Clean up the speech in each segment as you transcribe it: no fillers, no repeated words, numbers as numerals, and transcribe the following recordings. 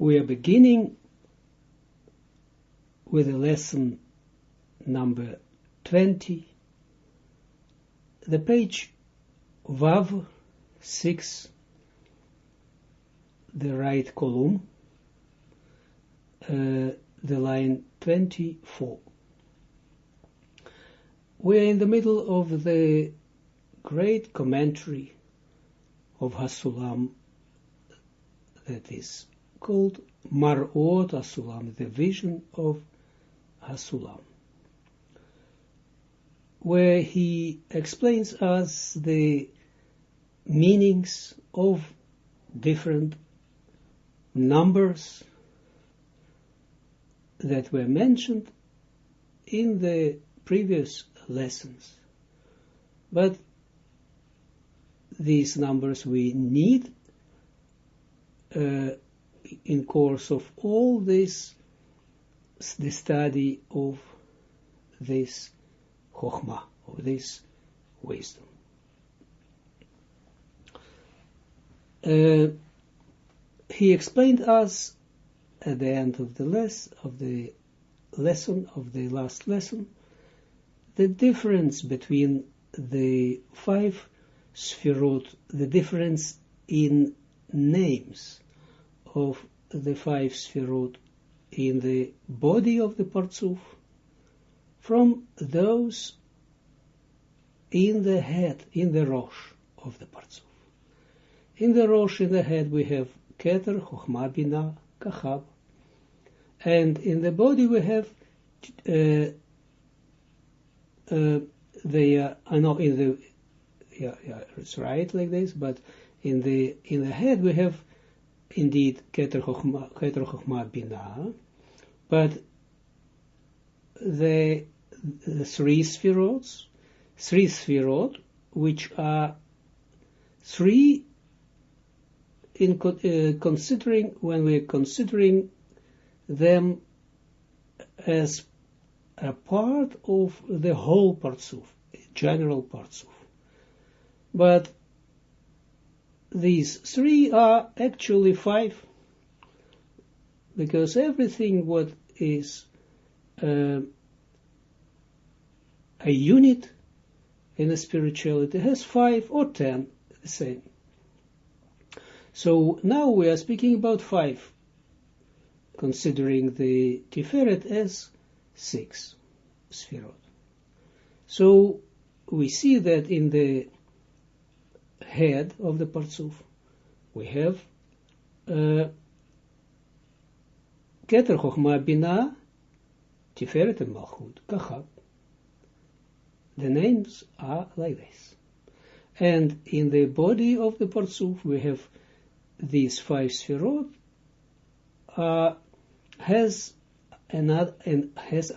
We are beginning with a lesson number 20, the page Vav 6, the right column, the line 24. We are in the middle of the great commentary of Hasulam that is called Mar'ot Hasulam, the vision of Hasulam, where he explains us the meanings of different numbers that were mentioned in the previous lessons. But these numbers we need in course of all this, the study of this Chokhmah, of this wisdom. He explained us at the end of the last lesson, the difference between the 5 Sfirot, the difference in names of the 5 Sfirot in the body of the Partzuf from those in the head, in the Rosh of the Partzuf. In the Rosh, in the head, we have Keter, Chokhmah, Binah, Kachab, and in the body we have it's right like this, but in the head we have indeed Keter Chokhmah Binah, but the 3 Sfirot, which are 3 in considering, when we are considering them as a part of the whole Partzuf, general Partzuf. But these 3 are actually 5, because everything what is a unit in the spirituality has 5 or 10, the same. So now we are speaking about 5, considering the Tiferet as 6 Sfirot. So we see that in the head of the Partzuf we have Keter Chokhmah Binah, Tiferet and Malchut, Kachab. The names are like this. And in the body of the Partzuf we have these 5 Sfirot, has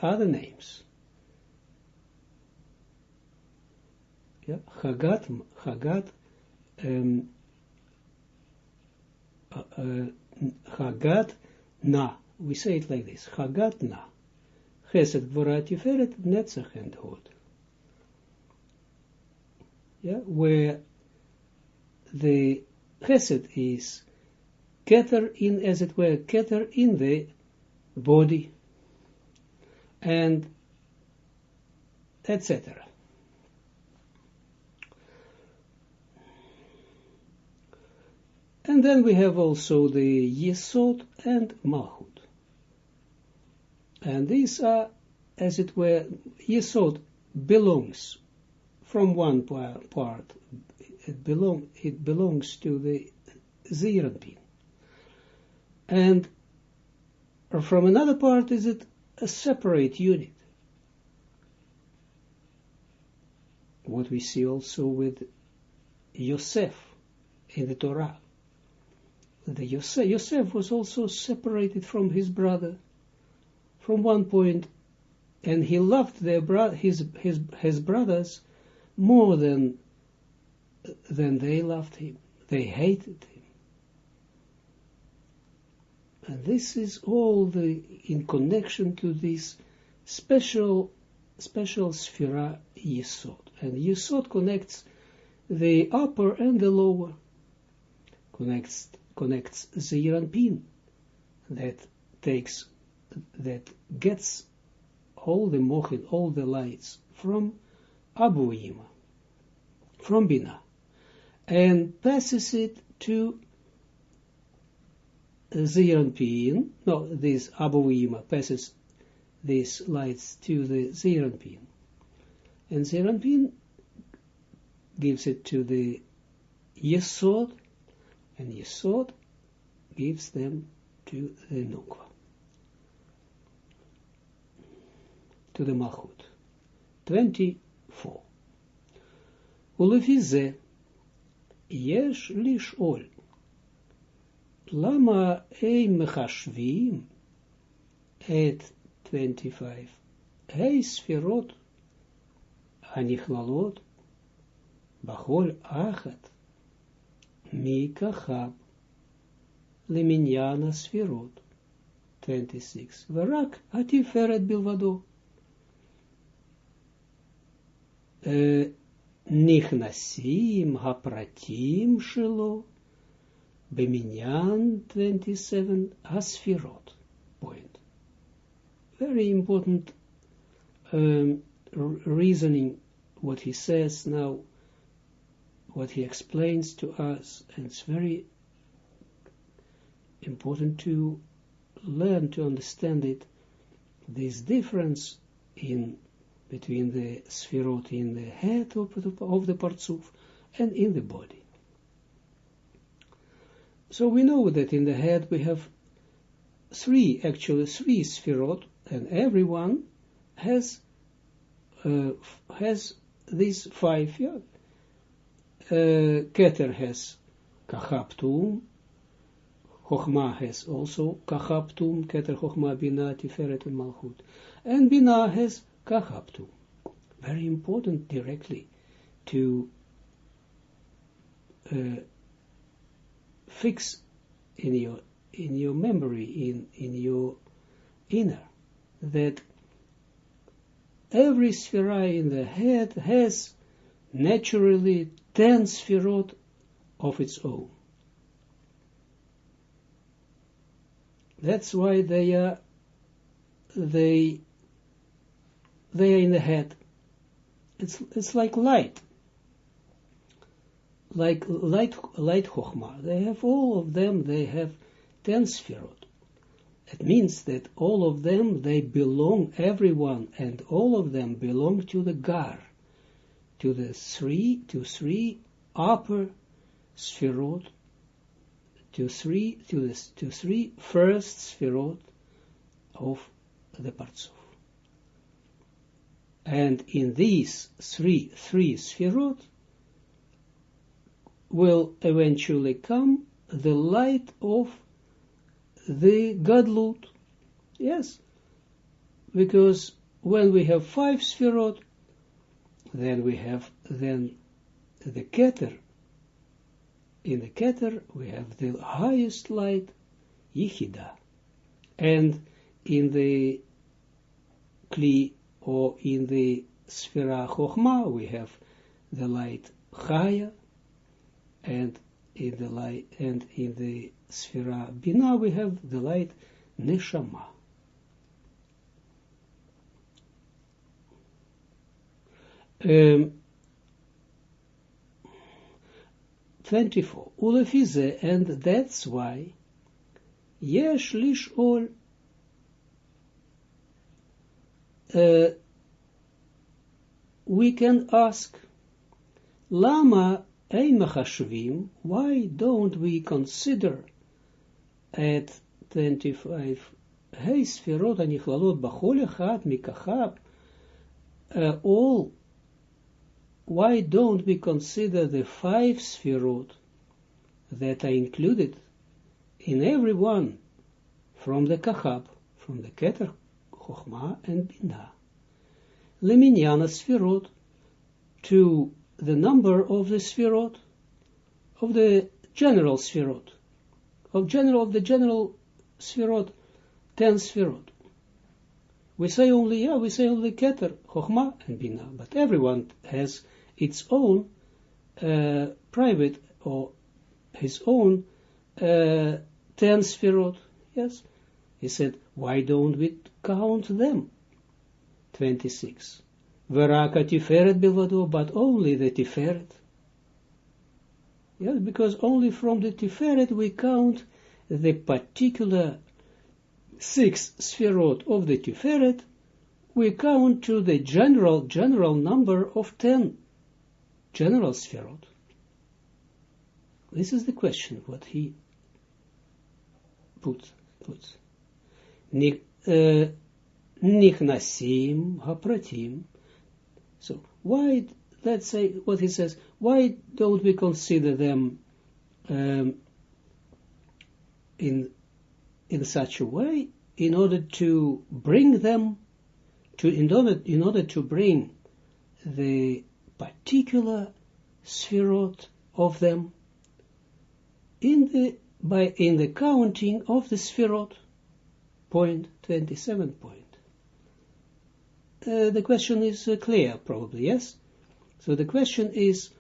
other names. Yeah, Chagat Na. We say it like this: Chagat Na, Chesed, Gvora, Tiferet, Netzach, and Hod. Yeah, where the Chesed is Keter in, as it were, Keter in the body, and etc. And then we have also the Yesod and Malchut. And these are, as it were, Yesod belongs from one part, it belongs to the Zeranpin. And from another part is it a separate unit. What we see also with Yosef in the Torah. Yosef was also separated from his brother from one point, and he loved his brothers more than they loved him. They hated him. And this is all in connection to this special Sphira Yesod. And Yesod connects the upper and the lower, connects Zeir Anpin, that gets all the mochin, all the lights from Abuima, from Bina, and passes it to Zeranpin. No, this Abuima passes these lights to the Zeranpin, and Zeranpin gives it to the Yesod, and Yesod gives them to the Nukva, to the Malchut. 24. ולפי זה יש לשאול למה הם מחשבים את 25 הספירות הנכללות בכל אחת מככב למניין הספירות 26 ורק התפארת בלבדו נכנסים הפרטים שלו במניין 27 הספירות. Point. Very important reasoning what he says now, what he explains to us, and it's very important to learn to understand it, this difference between the sphirot in the head of the Partzuf and in the body. So we know that in the head we have three sphirot, and everyone has these five. Yeah. Keter has Kachaptum, Chochma has also Kachaptum, Keter, Chochma, Bina, Tiferet, and Malchut, and Bina has Kachaptum. Very important directly to fix in your memory, in your inner, that every sphera in the head has naturally 10 sphirot of its own. That's why they are in the head. It's like light chokhmah. They have all of them. They have 10 sphirot. It means that all of them, they belong, everyone, and all of them belong to the Gar, to three upper sphirot, to three first sphirot of the Partzuf. And in these three sphirot will eventually come the light of the Gadlut. Yes, because when we have 5 sphirot, then we have the Keter. In the Keter we have the highest light, Yichida, and in the Kli, or in the Sphera Chochma, we have the light Chaya, and in the Sphera Bina we have the light Neshama. Um, 24. Ulefize, and that's why Yesh Lishol, we can ask, Lama ein machashvim, why don't we consider at 25 Hey Sfirot anichlалot bachol echad mikachab, all, why don't we consider the 5 Sfirot that are included in every one from the Kachab, from the Keter, Chochma, and Bina? Leminyan Sfirot, to the number of the Sfirot, of the general Sfirot, of the general Sfirot, 10 Sfirot. We say only Keter, Chochma, and Bina, but everyone has its own private, or his own 10 Sfirot. Yes, He said, why don't we count them? 26. Veraka tiferet bilvado, but only the tiferet. Yes, because only from the tiferet we count the particular 6 sferot of the tiferet. We count to the general number of 10 general sferot. This is the question, what he puts. Nichnasim hapratim. So why, let's say what he says, why don't we consider them in such a way in order to bring them in order to bring the particular sferot of them in the counting of the sferot, point 27 point. The question is clear, probably, yes? So the question is,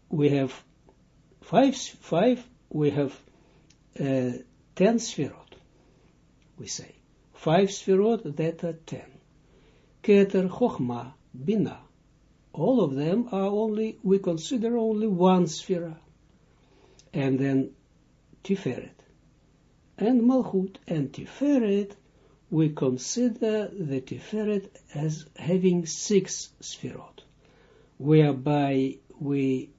we have five, we have 10 sferot, we say. 5 sferot, that are 10. Keter, Chochma, Bina. All of them are we consider only one sphera. And then Tiferet. And Malchut and Tiferet, we consider the Tiferet as having 6 sferot, whereby we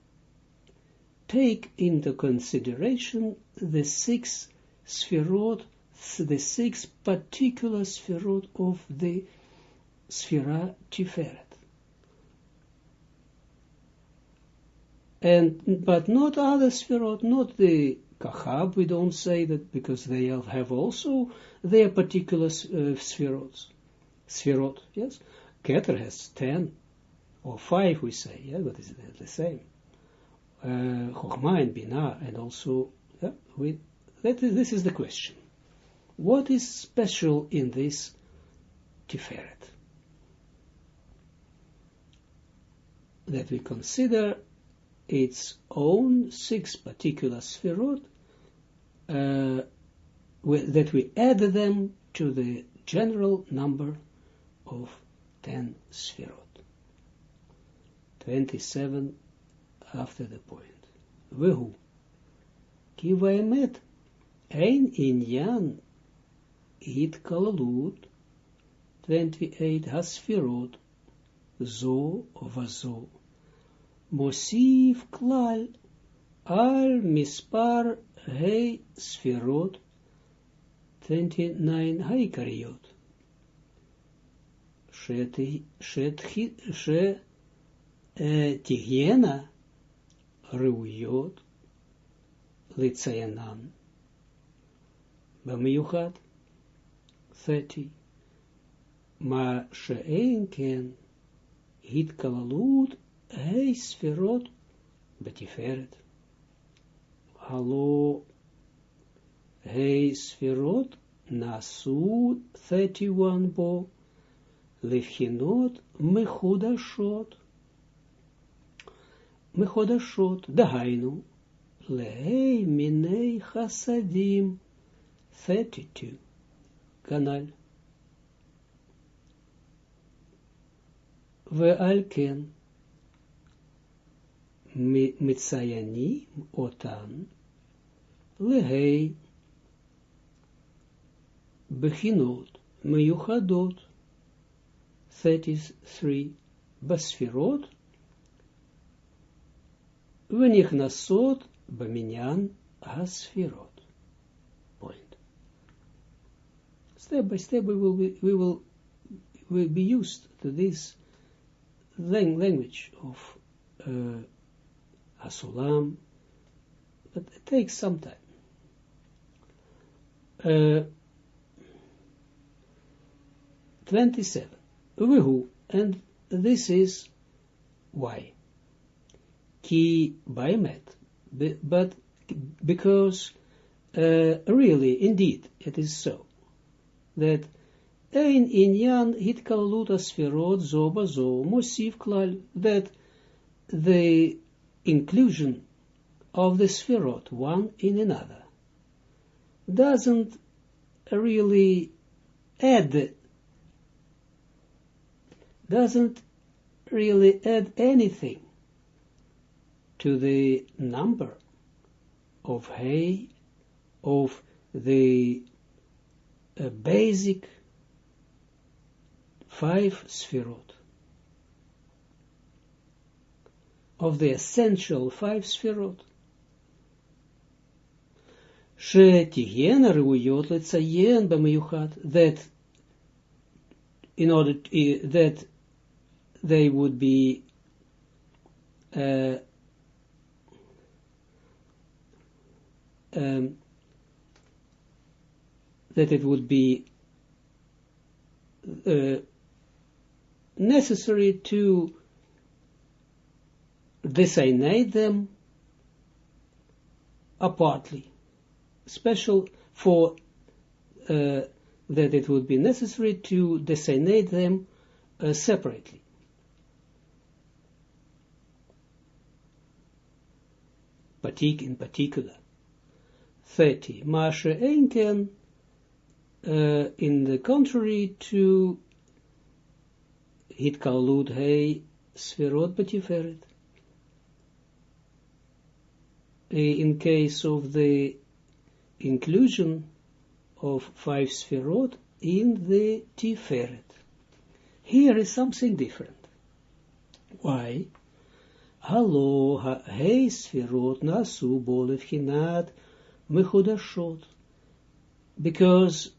take into consideration the 6 sferot, the 6 particular sferot of the Sphera Tiferet. But not other sferot, not the Kachab, we don't say that because they have also their particular sferot, yes? Keter has 10, or 5 we say, yeah, but it's the same. Chochma and Bina, and also, yeah, this is the question. What is special in this Tiferet? That we consider its own 6 particular sferot, that we add them to the general number of 10 sferot. 27 after the point. Vehu. Ki vaemet ein inyan itkalut 28 hasferot zo vazo. Mosiv klal al mispar hei sferot 29 haikariot. Tihiena reuyot litzayanan. Bamiyuchat 30. Ma she'en ken hitkalalut hei sferot betiferet. Hallo hei sferot nasu 31 bo levchinot mechudashot. Dahainu lehei minei chasadim 32. Kanal. Ve'alken mitzayani otan lehei bechinot meyuchadot 33 basfirot v'nichnasot b'minyan hasfirot. Point. Step by step we will be used to this language of Hasulam, but it takes some time. 27. Uvehu, and this is why. Ki baimet, but because really, indeed, it is so that ein inyan hitkalut asferot zo bazo mosif klal, that the inclusion of the sferot one in another doesn't really add anything to the number of hay, of the basic 5 sfirot, of the essential 5 sfirot. שתהיינה ראויות לציין במיוחד, that in order that they would be that it would be necessary to designate them apartly, special for that it would be necessary to designate them separately. In particular. 30. Mashe Einken, in the contrary to Hitkalut Hei Sferot B'Tiferet. In case of the inclusion of 5 Sferot in the Tiferet. Here is something different. Why? Halo ha'hei Sferot nasu bo levchinat mechudashot. Because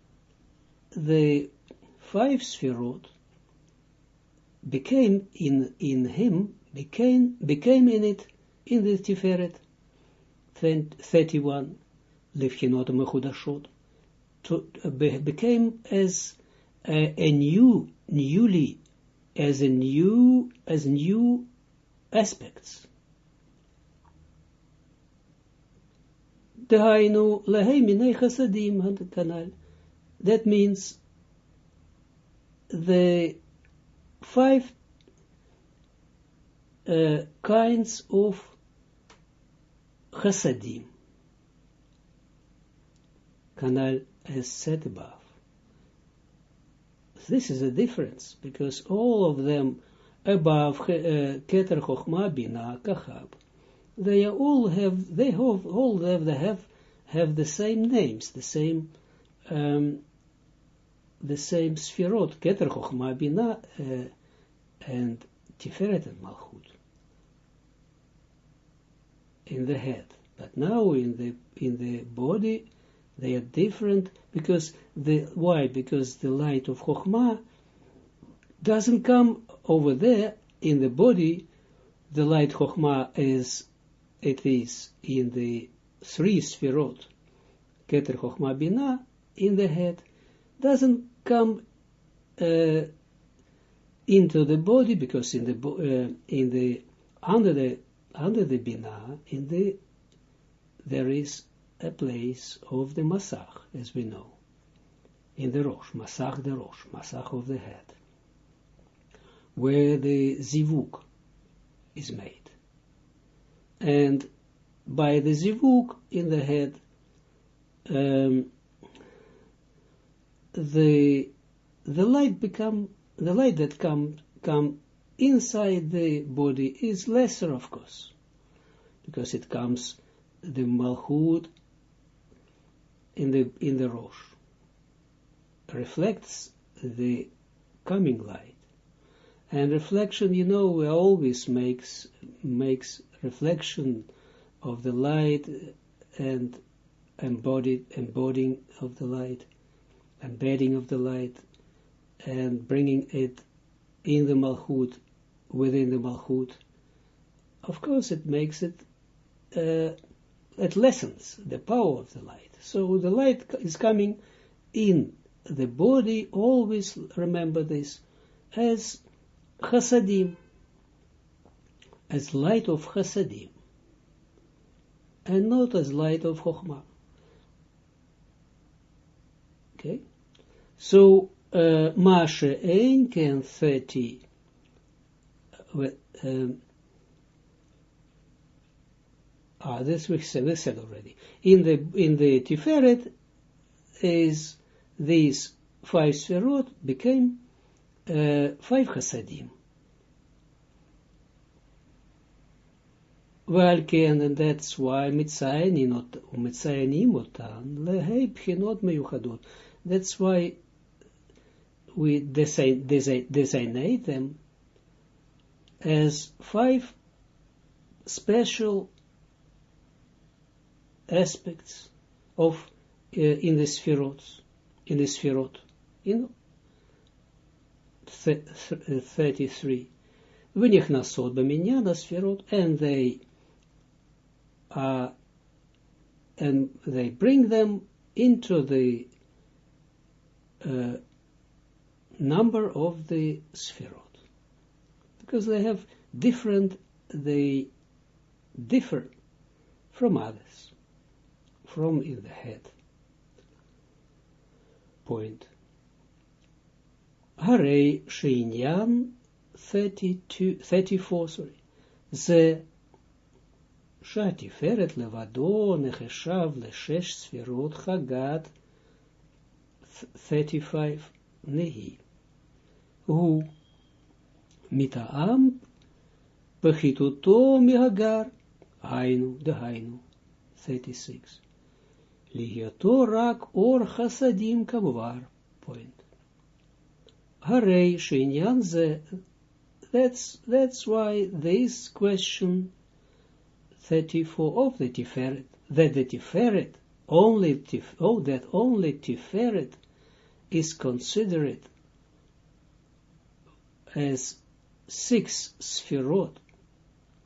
the 5 Sferot became in him, became in it, in the Tiferet, 31, levchinot mechudashot, became as a new aspects. Dehainu lehei minei chasadim kanal. That means the 5 kinds of chasadim. Kanal as said above. This is a difference because all of them above Keter Chochma Bina Kachab, they have the same names, the same Sfirot, Keter Chochma Bina and Tiferet and Malchut in the head. But now in the body they are different because because the light of Chochma doesn't come over there in the body. The light Chochma as it is in the 3 Sfirot, Keter Chochma Bina, in the head, doesn't come into the body because under the Bina, there is a place of the Masach, as we know, in the Rosh, Masach the Rosh, Masach of the head, where the Zivuk is made. And by the Zivuk in the head, the light that come inside the body is lesser, of course, because it comes the Malchut in the Rosh reflects the coming light, and reflection, always makes reflection of the light and embodying of the light, embedding of the light, and bringing it in the Malchut, within the Malchut. Of course, it makes it. It lessens the power of the light. So the light is coming in the body, always remember this, as chasadim, as light of chasadim, and not as light of chokhmah. Okay? So, ma she'ein ken 30, this we said already. In the Tiferet is these 5 sferot became 5 chasadim. And that's why Mitzayanim otan lehei bchinot meyuchadot. That's why we designate them as 5 special aspects of in the sferot, 33. V'nichnasot b'minyan sferot, and they bring them into the number of the sferot, because they differ from others, from in the head. Point. Harei she'inyan 34, ze שהתפארת לבדו נחשב לשש ספירות חגת 35 נהי. הוא מטעם פחיתותו מהגר, דהיינו 36. להיותו רק אור חסדים כמובן. point. הרי שעניין זה, that's why this question 34 of the Tiferet, that the Tiferet, that only Tiferet is considered as 6 Sfirot,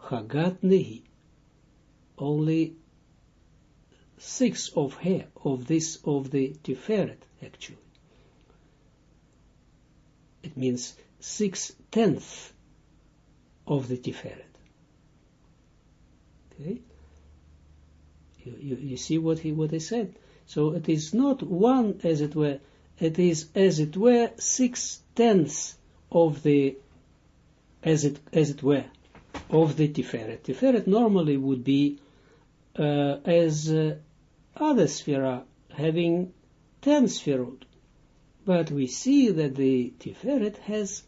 Chagat Nehi, only 6 of the Tiferet, actually. It means 6/10 of the Tiferet. Okay? You see what he said. So it is not one, as it were. It is, as it were, 6/10 of the, as it were, of the Tiferet. Tiferet normally would be as other Sphera, having 10 Sphirot. But we see that the Tiferet has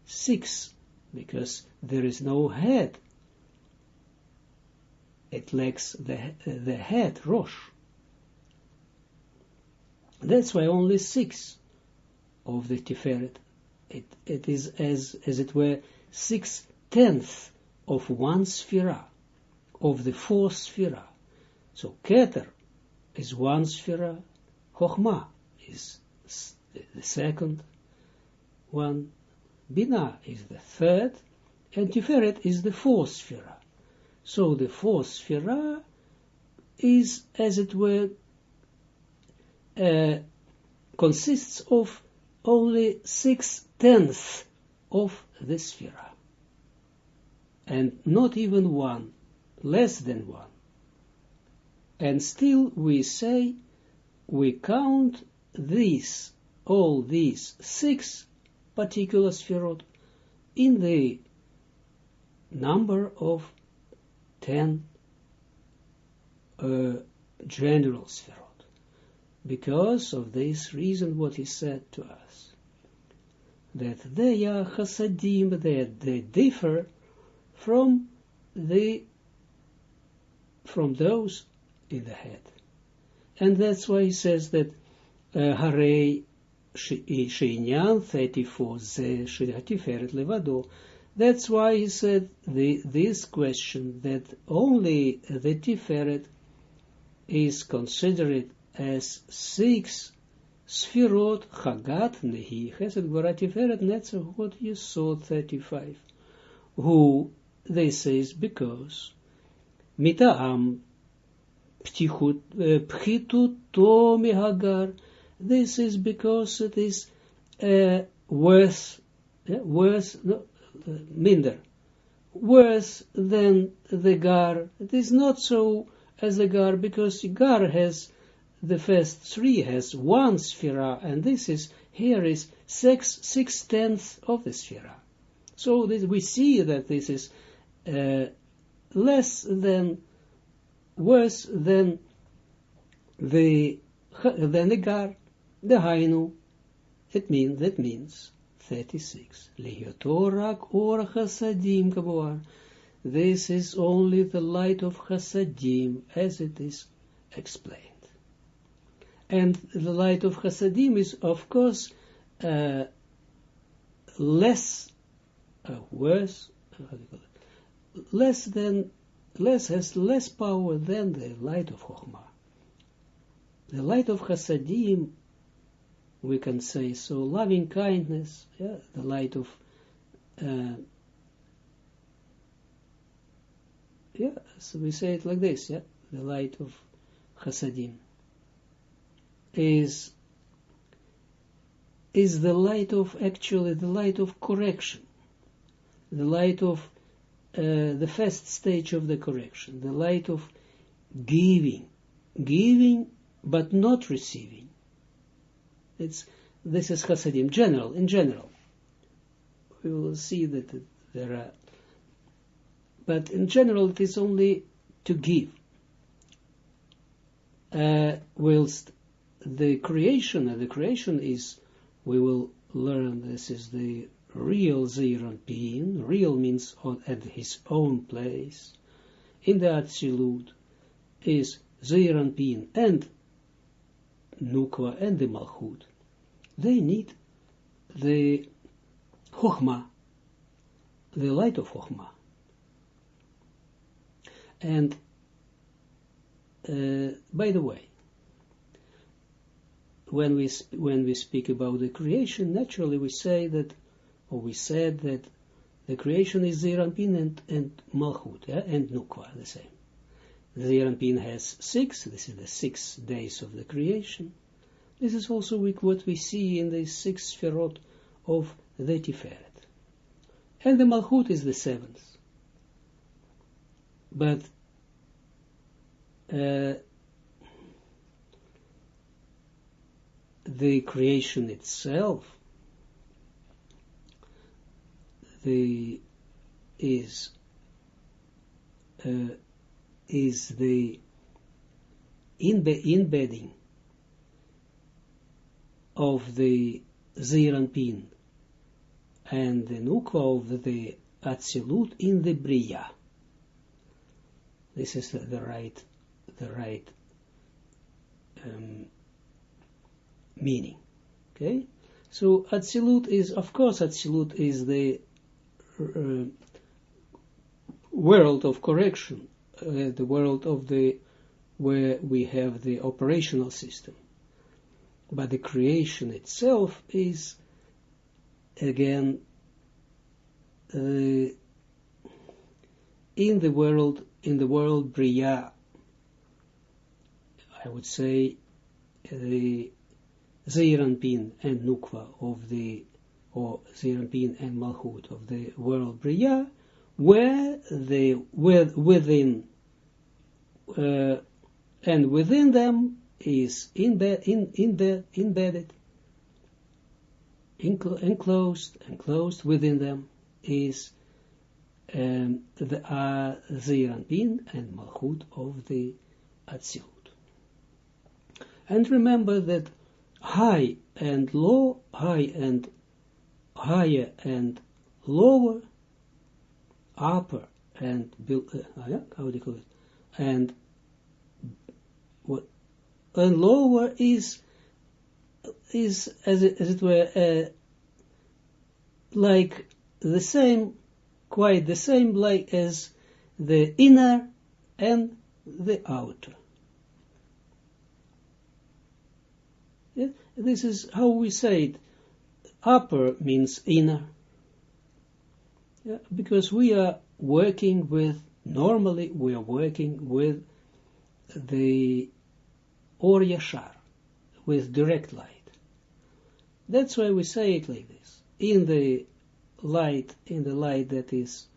6, because there is no head. It lacks the head, Rosh. That's why only 6 of the Tiferet. It is, as it were, 6/10 of one Sphira, of the 4th Sphira. So Keter is 1 Sphira, Chochmah is the 2nd one, Binah is the 3rd, and Tiferet is the 4th Sphira. So the 4th Sphira is, as it were, consists of only 6/10 of the Sphira, and not even 1, less than 1. And still we say, we count all these 6 particular Sphirot in the number of 10 general Sphirot, because of this reason what he said to us, that they are chasadim, they differ from those in the head. And that's why he says that Harei she'inyan 34 ze she'atiferet levado. That's why he said this question, that only the Tiferet is considered as 6 Sfirot Chagat Nehi Chesed Gvara Tiferet Netzach Hod Yesod 35. Who, they say, is because Mita'am Pchituto Mihagar. This is because it is worse than the Gar. It is not so as the Gar, because Gar has, the first 3 has 1 Sphira, and this is, here is 6/10 of the Sphira. So we see that this is worse than the Gar. Dehainu, that means 36. Lihiyoto rak or chasadim kaboar. This is only the light of chasadim, as it is explained. And the light of chasadim is, of course, less, worse, has less power than the light of Chokhmah. The light of Chasadim, we can say so, loving kindness, the light of, so we say it like this, the light of Chasadim is the light of, actually, the light of correction, the light of the first stage of the correction, the light of giving but not receiving. This is Chasadim, in general. We will see that there are, but in general it is only to give. Whilst the creation is, we will learn, this is the real Zeir Anpin. Real means at his own place. In the Atzilut is Zeir Anpin and Nukva and the Malchut. They need the Chokhmah, the light of Chokhmah. And by the way, when we speak about the creation, naturally we say that, or we said that the creation is Zeir Anpin and Malchut, and Nukva, the same. Zeir Anpin has 6, this is the 6 days of the creation. This is also what we see in the 6 Sferot of the Tiferet. And the Malchut is the 7th. But the creation itself is the embedding of the Zeir Anpin and the Nukva of the Atzilut in the Bria. This is the right meaning. Okay, so Atzilut is, of course, the world of correction, the world of where we have the operational system. But the creation itself is, again, in the world Bria, I would say, the Zeir Anpin and Nukva or Zeir Anpin and Malchut of the world Bria, where within them is embedded, enclosed within them is the Zeir Anpin and Malchut of the Atzilut. And remember that higher and lower, upper and and lower is as it were like the same, quite the same, like as the inner and the outer. Yeah? This is how we say it. Upper means inner. Yeah? Because we are working with the Or Yashar, with direct light. That's why we say it like this. In the light that is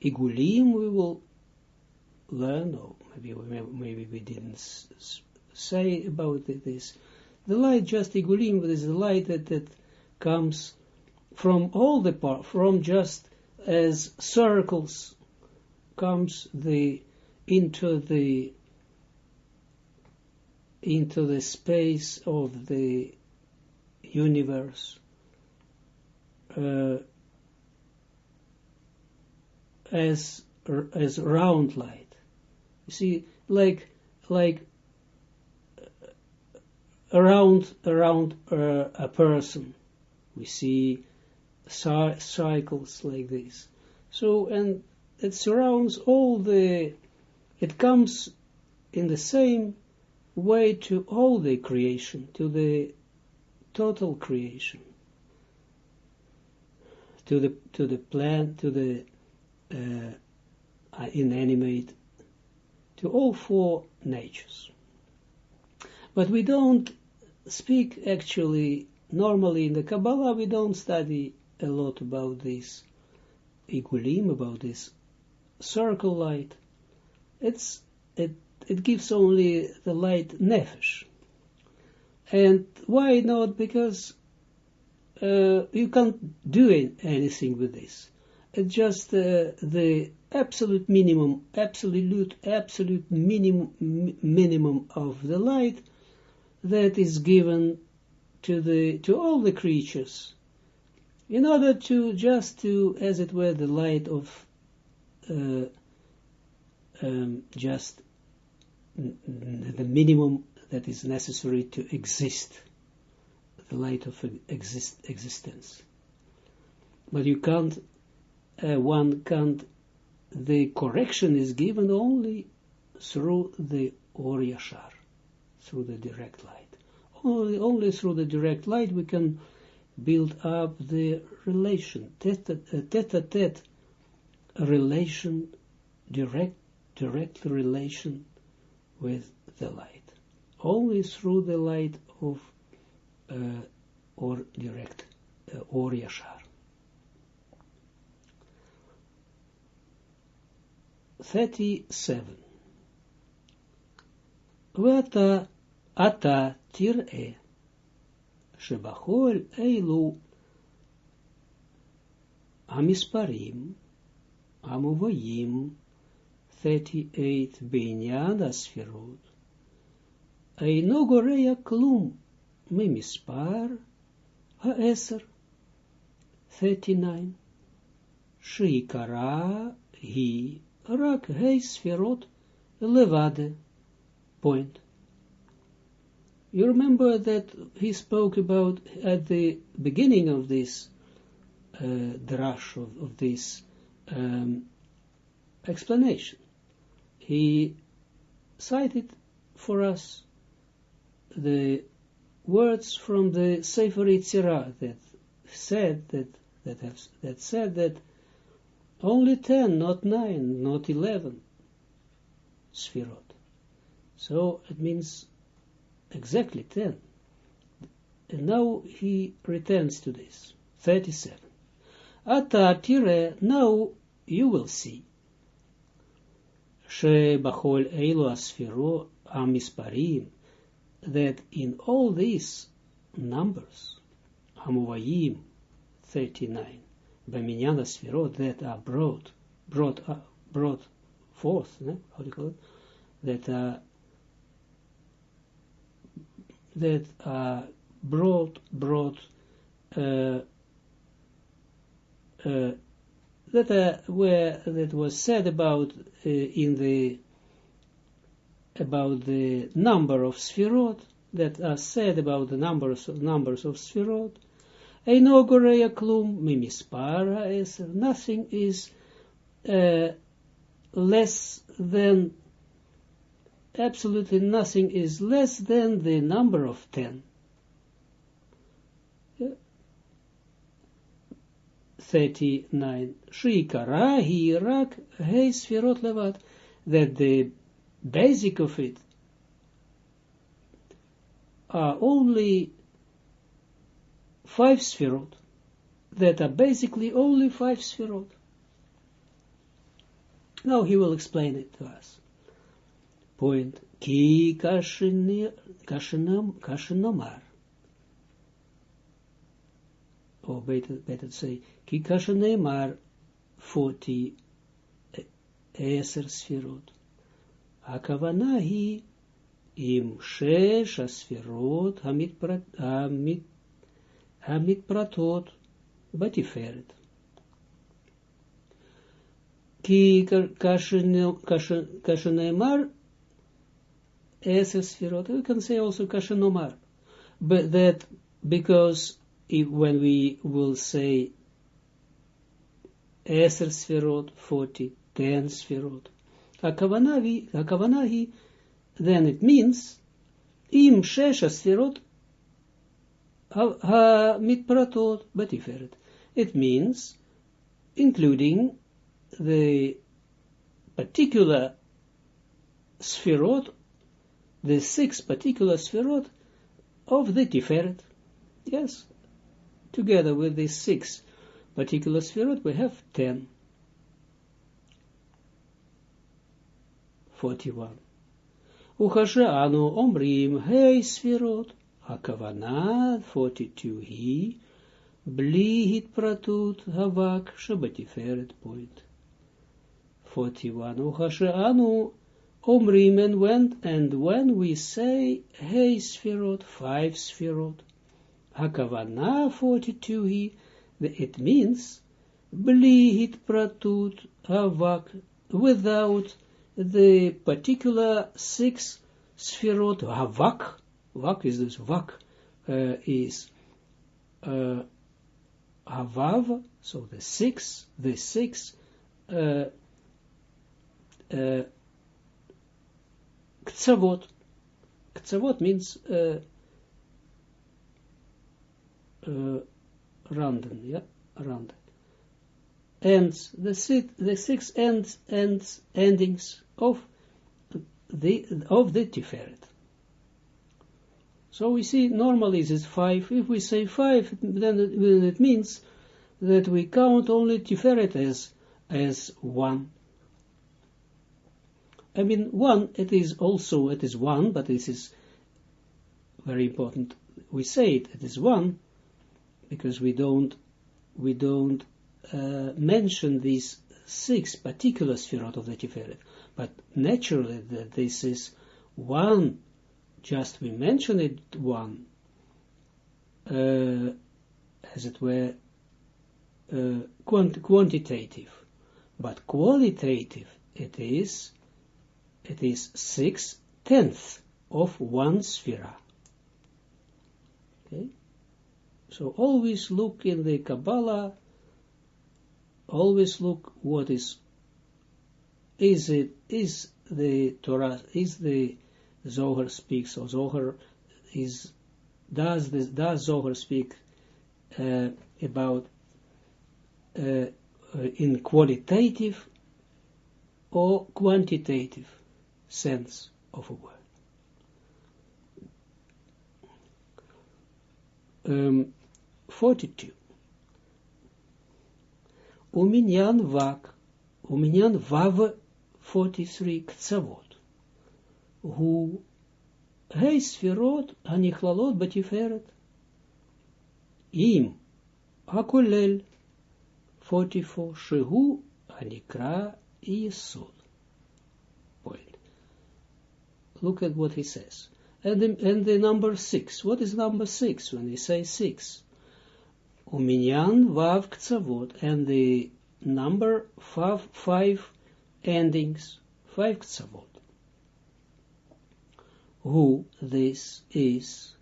Igulim, we will learn, or maybe we didn't say about this. The light, just Igulim, is the light that comes from all the part, from just as circles comes into the into the space of the universe as round light. You see, like around a person, we see cycles like this. So, and it surrounds it comes in the same way to all the creation, to the total creation, to the plant, to the inanimate, to all four natures. But we don't speak actually, normally in the Kabbalah, we don't study a lot about this igulim, about this circle light. It gives only the light nefesh. And why not? Because you can't do anything with this. It's just the absolute minimum minimum of the light that is given to all the creatures, in order to as it were, the light of just the minimum that is necessary to exist, the light of existence. But you can't, the correction is given only through the Or Yashar, through the direct light. Only through the direct light we can build up the relation, tete-a-tete relation, direct relation with the light. Only through the light of or direct, Or Yashar. 37. ואתה תראה שבכל אלו המספרים המובאים 38 בעניין הספירות אינו גורע כלום ממספר 10 39 שעיקרה היא רק ספירות לבד. Point. You remember that he spoke about at the beginning of this drash, of this explanation. He cited for us the words from the Sefer Yetzirah that said that only 10, not 9, not 11 sfirot. So it means exactly 10. And now he returns to this. 37. Ata tire, now you will see. Shebachol eilu asfiro amisparim, that in all these numbers, hamuvayim 39, b'minyan asfirot, that are brought forth, how do you call it? That are brought that was said about about the number of sfirot, that are said about the numbers of sfirot. Eino goreya klum mimispar ha'eser. Nothing is less than, absolutely nothing is less than the number of 10. 39. Shikara hi rak hei sfirot levat. That the basic of it are only 5 sfirot. That are basically only 5 sfirot. Now he will explain it to us. Point. Ki kashenomar. Or better to say, Ki kashenomar 40 10 sfirot. Hakavana hi im shesh asfirot pratot batiferet. Ki kashenemar eser sfirot. We can say also kashenomar, but that because when we will say eser sfirot 40, 10 sfirot, hakavanahi, then it means im shesh sfirot mitpratot batiferet. It means including the particular sfirot, the 6 particular sfirot of the Tiferet. Yes, together with the 6 particular sfirot, we have 10. 41. Uchashe'anu omrim hei sfirot, hakavana 42 hi, bli hitpratut havak shebatiferet point. 41. Uchashe'anu omrim, and when we say hei sfirot, 5 sfirot, hakavana 42 hi, it means bli hitpratut havak, without the particular 6 sfirot, havak. Vak is this, vak is havav, so the 6 ktsavot. Ktsavot means random, yeah, random. Ends, the 6 endings of the Tiferet. So we see normally it is 5. If we say 5, then it means that we count only Tiferet as 1. I mean, 1, it is 1, but this is very important. We say it is 1 because we don't mention these 6 particular sfirot of the Tiferet, but naturally that this is 1. Just we mention it 1, as it were, quantitative, but qualitative it is 6/10 of 1 sphera. Okay, so always look in the Kabbalah. Always look what is the Torah, is the Zohar speaks, or Zohar does Zohar speak about in qualitative or quantitative sense of a word. 42. Uminyan vav 43 ktsavot. Hu hei sfirot hanichlалот batiferet im hakolel 44 shehu hanikra yesod. Point. Look at what he says. And the number 6. What is number 6 when he says 6? Uminyan vav ktsavot, and the number 5 endings, 5 ktsavot. Who this is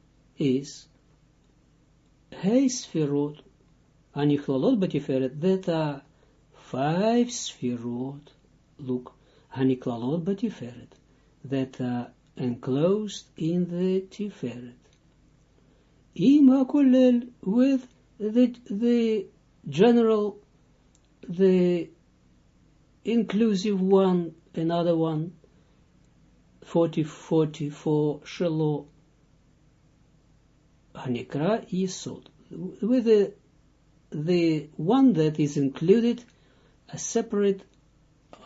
hei sfirot hanichlалот batiferet, that are 5 sfirot, look, hanichlалот batiferet, that are enclosed in the Tiferet. Im hakolel, with the general, the inclusive one, another one, 44 shelo hanikra yesod, with the one that is included, a separate,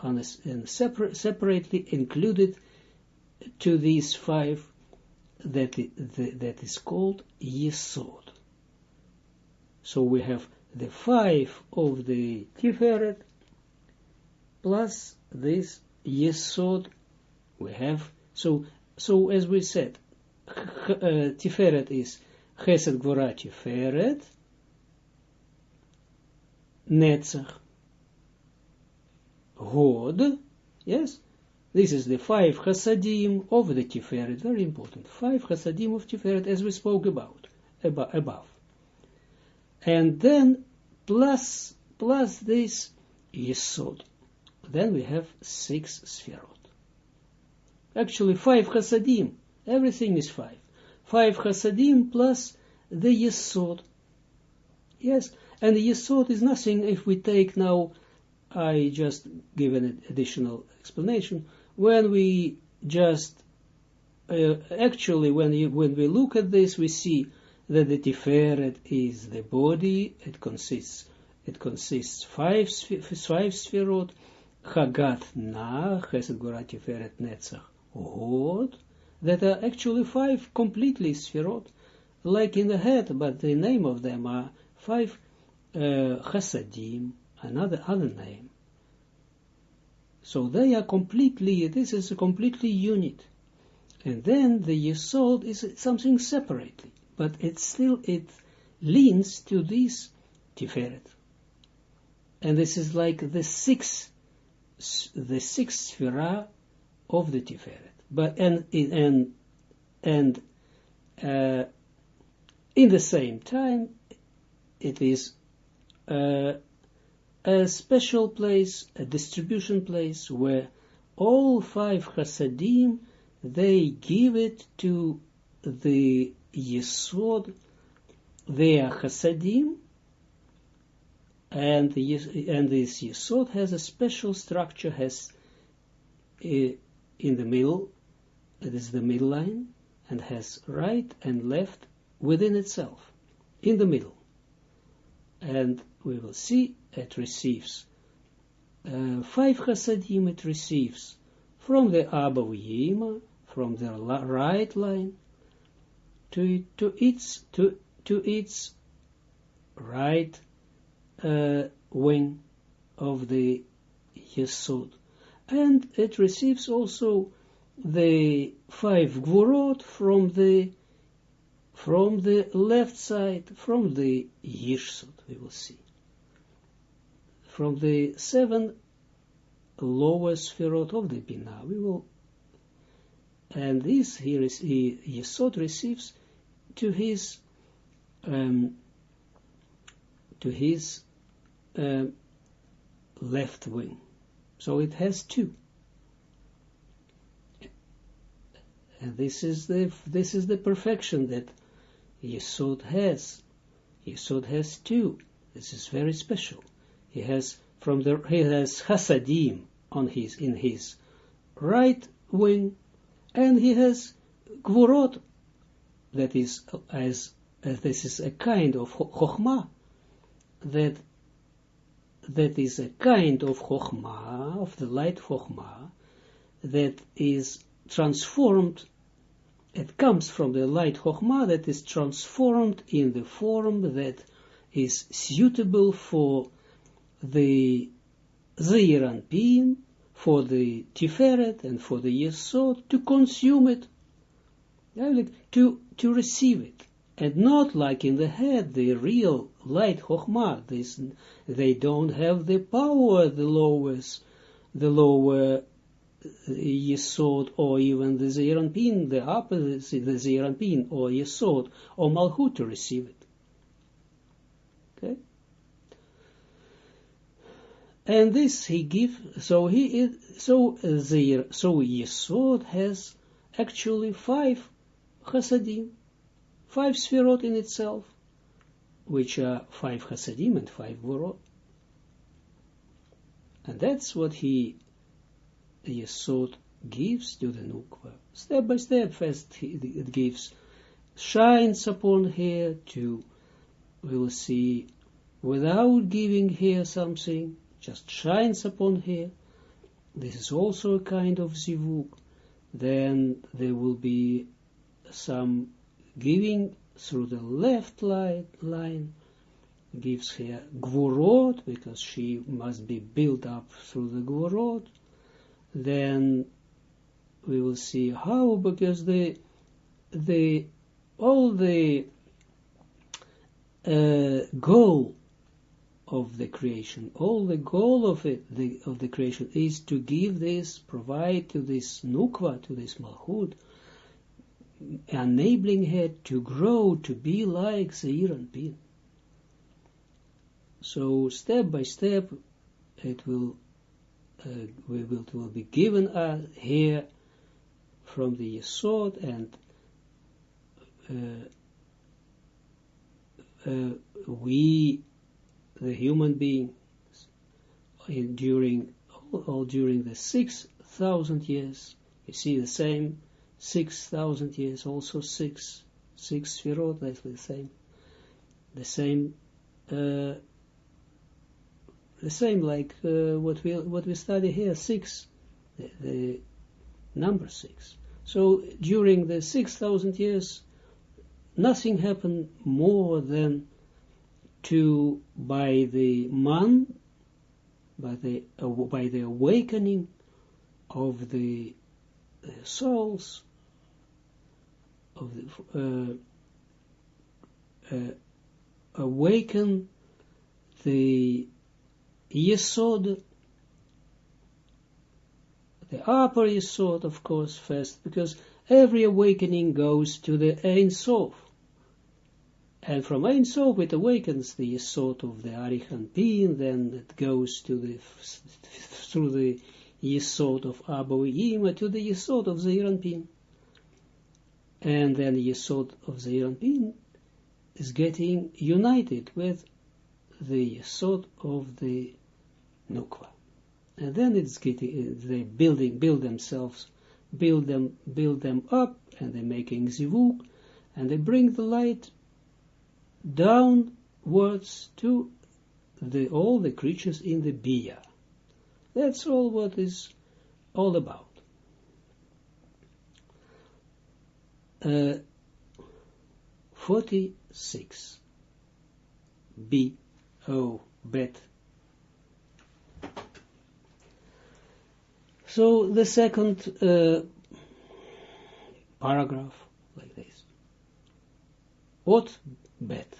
and separately included to these 5, that is called yesod. So we have the 5 of the Tiferet plus this yesod. We have, so so as we said, Tiferet is Chesed Gvura Tiferet, Netzach, Hod, yes? This is the 5 Chasadim of the Tiferet, very important. 5 Chasadim of Tiferet, as we spoke about, above. And then, plus this Yesod. Then we have 6 Sfirot. Actually, 5 Chasadim. Everything is 5. 5 Chasadim plus the Yesod. Yes, and the Yesod is nothing if we take now, I just give an additional explanation. When we just, actually, when we look at this, we see that the Tiferet is the body. It consists 5 Sfirot, Chagat Na, Chesed Gvura Tiferet Netzach Hod, that are actually 5 completely Sfirot, like in the head, but the name of them are 5 Chasadim, other name. So they are completely, this is a completely unit. And then the Yesod is something separately, but it leans to this Tiferet. And this is like the sixth Sphira of the Tiferet. But, and in the same time, it is a special place, a distribution place, where all 5 Chasadim, they give it to the Yesod, their Chasadim, and this Yesod has a special structure, has in the middle, it is the middle line, and has right and left within itself, in the middle. And we will see it receives 5 Chasadim, it receives from the Abba Yima, from the right line, to its right wing of the Yesod. And it receives also the 5 Gvurot from the left side, from the Yeshod, we will see. From the 7 lower Sfirot of the Binah, we will, and this here is Yesod receives to his left wing. So it has 2. And this is the perfection that Yesod has. Yesod has 2. This is very special. He has Chasadim in his right wing, and he has Gvurot, that is as this is a kind of Chokhmah, that is a kind of Chokhmah, of the light Chokhmah, that is transformed. It comes from the light Chokhmah that is transformed in the form that is suitable for the Zeir Anpin, for the Tiferet, and for the Yesod, to consume it, to receive it. And not like in the head, the real light Chokhmah. They don't have the power, the lower Yesod, or even the Zeir Anpin, the opposite, the Zeir Anpin, or Yesod, or Malchut, to receive it. Okay? And this he gives, so Yesod has actually 5 Chasadim, 5 Sfirot in itself, which are 5 Chasadim and 5 Gvurot. And that's what Yesod gives to the Nukva. Step by step, first it gives, shines upon here we will see, without giving here something, just shines upon here. This is also a kind of zivug. Then there will be some giving through the left line, gives here Gvurot, because she must be built up through the Gvurot. Then we will see how, because all the goal of the creation, all the goal of the creation is to give this, provide to this nukva, to this malchut, enabling her to grow, to be like Zeir Anpin. So step by step, it will be given here from the Yesod, and we, the human beings, during the 6,000 years, you see the same 6,000 years, also six Sefirot, that's the same like what we study here, 6, the number 6. So during the 6,000 years, nothing happened more than by the awakening of the souls of awaken the Yesod, the upper Yesod, of course, first, because every awakening goes to the Ein Sof, and from Ein Sof it awakens the Yesod of the Arich Anpin, then it goes to through the Yesod of Abba Yima to the Yesod of Zeir Anpin, and then the Yesod of Zeir Anpin is getting united with the Yesod of the Nukva, and then it's getting, they build them up, and they're making zivuk, and they bring the light downwards to all the creatures in the Bia. That's all what is all about. 46 B O Bet. So the second paragraph, like this. Ot Bet.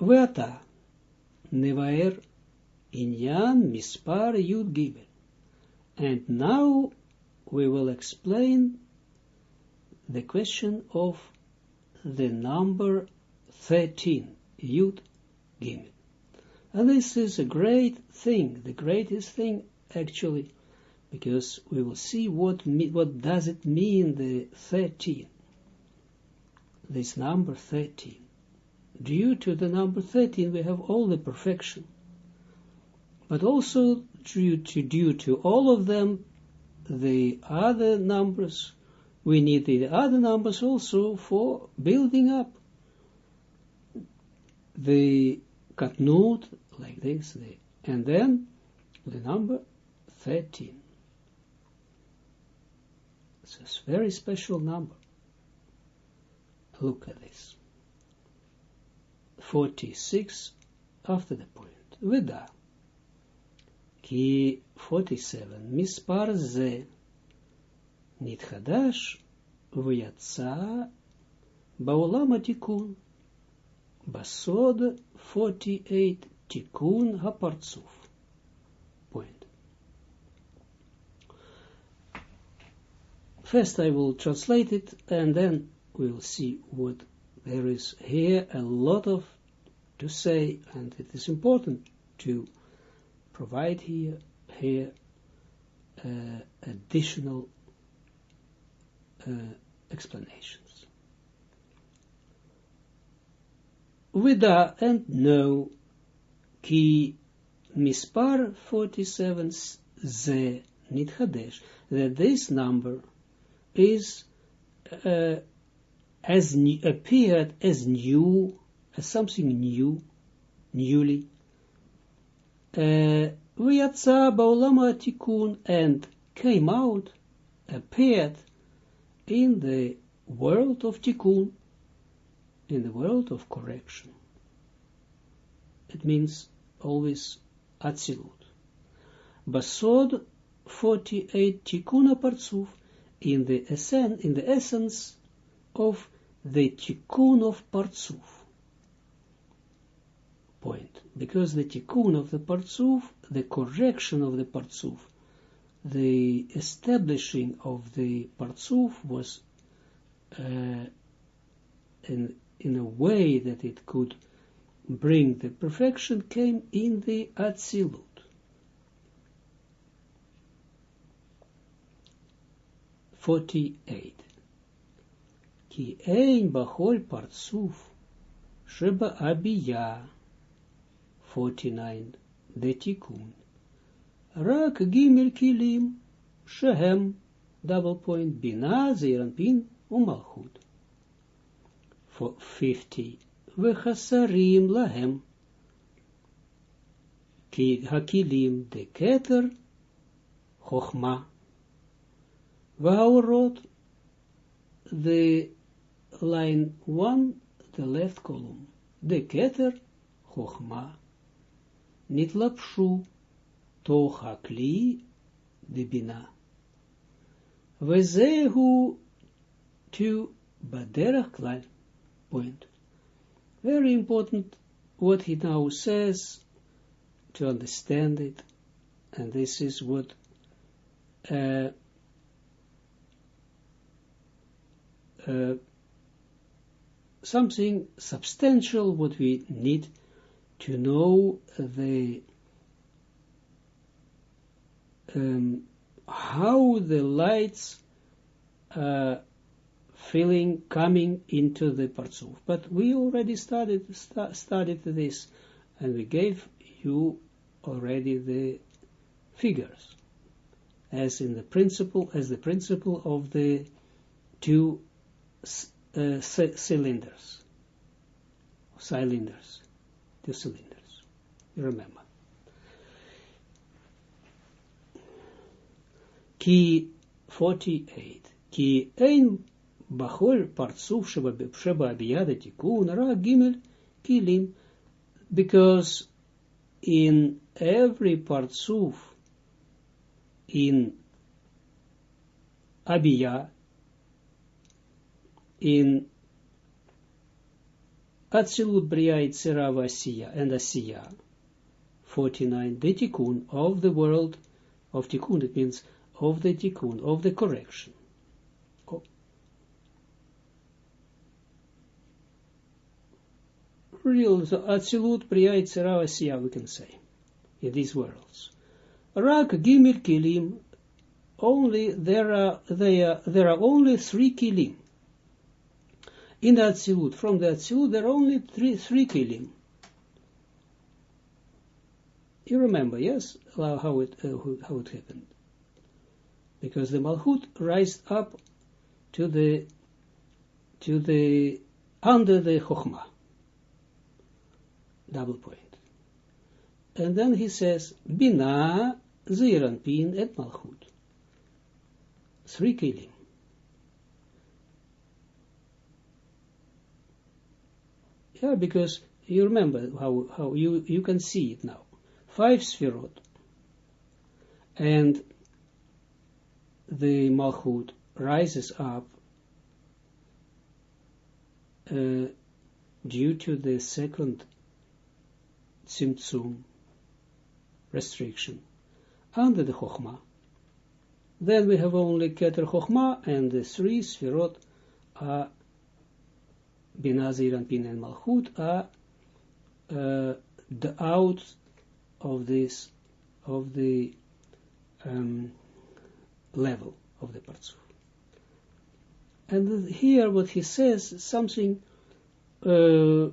Ve'ata nevaer inyan mispar yud gibel. And now we will explain the question of the number 13, Yud Gimel. And this is a great thing, the greatest thing actually, because we will see what does it mean, the 13, this number 13. Due to the number 13 we have all the perfection, but also due to all of them, the other numbers, we need the other numbers also for building up the katnut, like this, and then the number 13. It's a very special number. Look at this. 46 after the point. Veda. Ki 47. Mispar ze nitchadash v'yatsa ba'olam ha'tikun. Basod 48 tikun hapartzuf. Point. First I will translate it, and then we will see what there is here, a lot of to say, and it is important to provide here additional explanations. Vida and know ki mispar 47 ze nitchadesh, that this number is appeared as new, as something new, newly. V'yatsa ba'olam ha'tikun, and came out, appeared in the world of tikkun, in the world of correction. It means always atzilut. Basod 48 Tikkun Partsuf, in the essence of the Tikkun of Partsuf. Point. Because the Tikkun of the Partsuf, the correction of the Partsuf, the establishing of the Partsuf was in a way that it could bring the perfection, came in the Atzilut. Ki ein bachol partsuf sheba abiyah. 49. The Tikkun. Rak gimel kilim shehem bina zeranpin umalchut. 50. Vechasarim lahem ki hakilim de keter chochma. Vaurot, the line 1, the left column. De keter chochma. Nitlapshu toch hakli de bina. Vezehu to baderach klal. Point. Very important what he now says to understand it, and this is what something substantial what we need to know the how the lights feeling coming into the Partsuf. But we already studied this, and we gave you already the figures as the principle of the two cylinders, two cylinders. You remember. Ki 48. Ki ein bachol partsuf sheba abiyad tikun ra gimel kilim, because in every partsuf in abiyah, in Atzilut, Bria, Yitzera, Asiya, and Asiya, 49, the Tikkun of the world of Tikkun, it means of the Tikkun, of the correction. Real, so Atzilut, Bria, Yitzera, Asiya, we can say, in these worlds. Rak, Gimel, Kilim, only, there are only 3 Kilim. In the Atzilut, from the Atzilut, there are only three Kilim. You remember, yes, how it happened? Because the Malchut rised up to the under the Chochmah. Double point. And then he says, Bina, Zeranpin, et Malchut. 3 Kilim. Yeah, because you remember how you can see it now. 5 Sfirot. And the Malchut rises up due to the second Tzimtzum restriction under the Chochmah. Then we have only Keter Chochmah, and the 3 Sfirot are Bina, Zeranpin, and Malchut are the out of this, of the level of the Partsuf. And here what he says is something we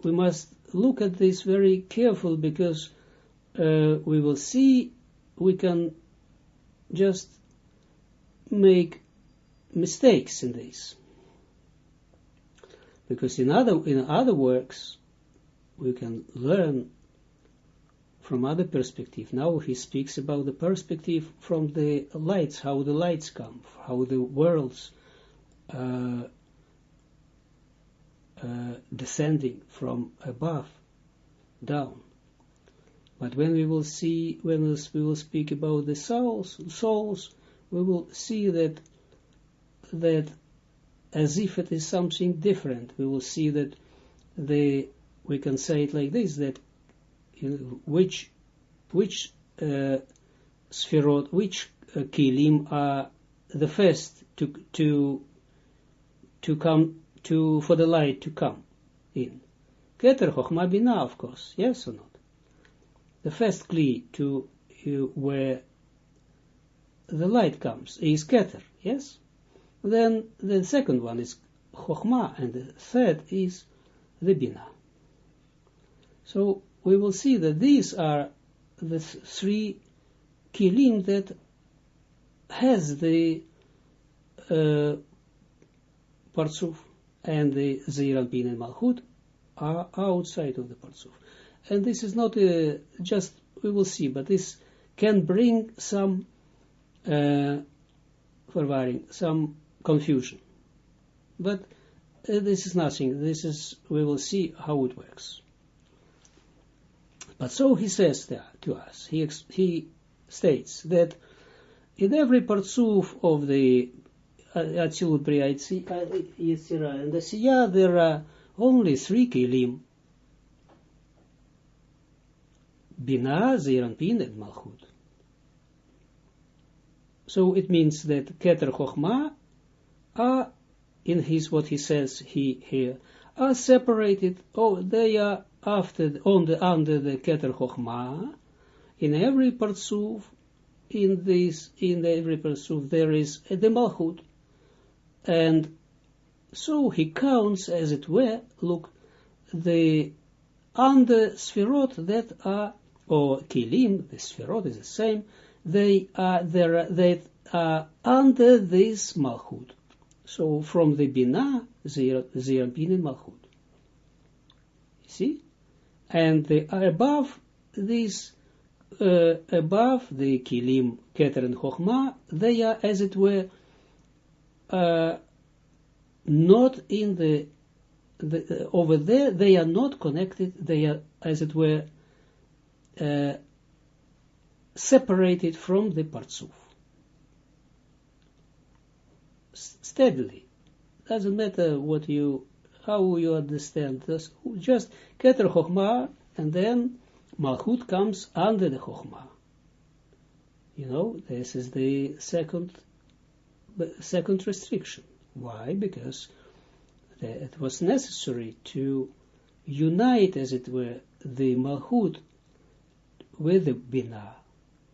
must look at this very careful, because we will see we can just make mistakes in this, because in other works we can learn from other perspective. Now he speaks about the perspective from the lights, how the lights come, how the worlds descending from above down. But when we will see, when we will speak about the souls, we will see that as if it is something different. We will see that we can say it like this, that which sphirot, which kilim are the first to come for the light to come in. Keter, Chochma, Binah, of course, yes or not? The first kli to where the light comes is Keter, yes? Then the second one is Chochma, and the third is the Binah. So we will see that these are the three kilim that has the Partsuf, and the Zeir Anpin and Malchut are outside of the Partsuf. And this is not just, we will see, but this can bring some some confusion. But this is nothing. This is, we will see how it works. But so he says to us, he states that in every Partsuf of the Atzilut, Bria, Yetzirah, and the Siyah, there are only three Kelim: Binah, Zeir Anpin, and Malchut. So it means that Keter, Chochma are, in what he says here, are separated. Oh, they are under the Keter Chochma. In every Partsuf, in every Partsuf, there is the Malchut. And so he counts, as it were, look, the under Sphirot that are, or Kilim, the Sphirot is the same, they are under this Malchut. So from the Binah, Zeir Anpin and Malchut. You see? And they are above this, above the Kilim, Keter and Chochma, they are, as it were, not in the over there, they are not connected, they are, as it were, separated from the Partsuf. Steadily. Doesn't matter how you understand this, just Keter Chochma, and then Malchut comes under the Chochma. You know, this is the second restriction. Why? Because it was necessary to unite, as it were, the Malchut with the Binah.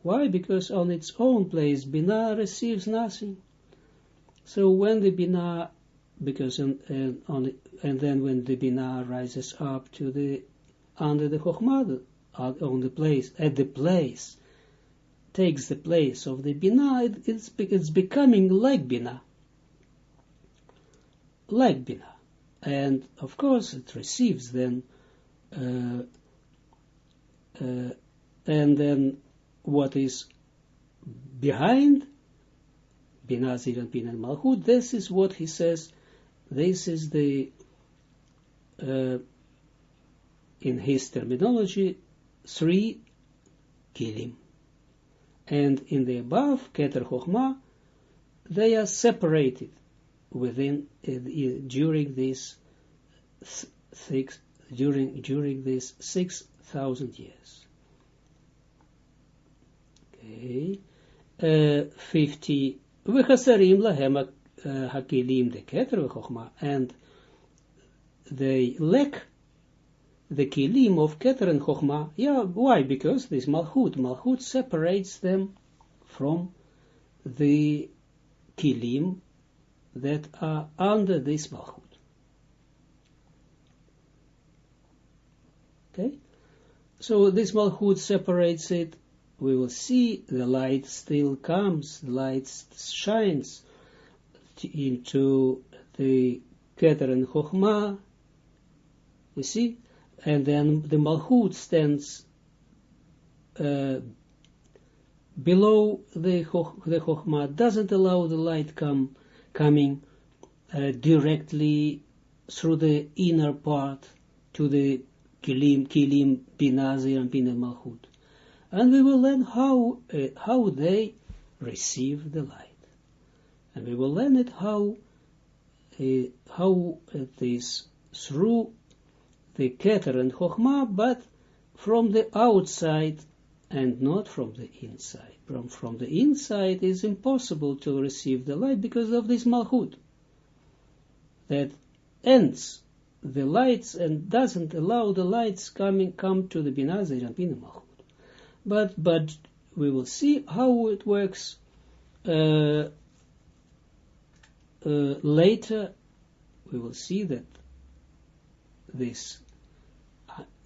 Why? Because on its own place, Binah receives nothing. So when the Binah, and then when the Binah rises up to the under the Chochmah, on the place, at the place, takes the place of the Binah, it's becoming like Binah. Like Binah. And of course it receives then, and then what is behind Binah, Zeir Anpin and Malchut, this is what he says, this is the, in his terminology, three Kilim. And in the above, Keter Chochma, they are separated within, during this during these 6,000 years. Okay. 50. V'chasarim lahem hakilim de Keter v'chochma, and they lack the kilim of Keter and Chochma. Yeah, why? Because this Malchut separates them from the kilim that are under this Malchut. Okay? So this Malchut separates it. We will see the light still comes, the light shines into the Keter and Chochma. You see? And then the Malchut stands below the Chochma, doesn't allow the light coming directly through the inner part to the Kilim, Binah, Zeir Anpin and Malchut. And we will learn how they receive the light. And we will learn it how it is through the Keter and Chokhmah, but from the outside and not from the inside. From the inside it is impossible to receive the light because of this Malchut that ends the lights and doesn't allow the lights come to the Binah Zeir Anpin Malchut. But we will see how it works later. We will see that this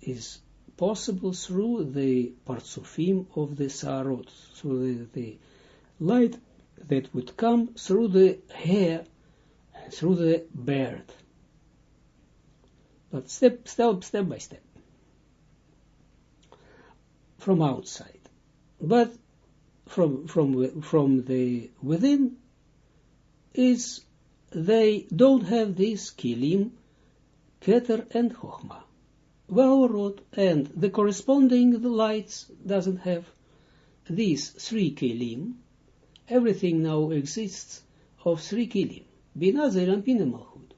is possible through the Partsufim of the Saarot, through the light that would come through the hair, through the beard. But step by step. From outside. But from the within is they don't have these kilim, Keter and Chokhmah. Vaorot, and the corresponding lights doesn't have these three kilim. Everything now exists of three kilim. Binah Zeir Anpin Malchut.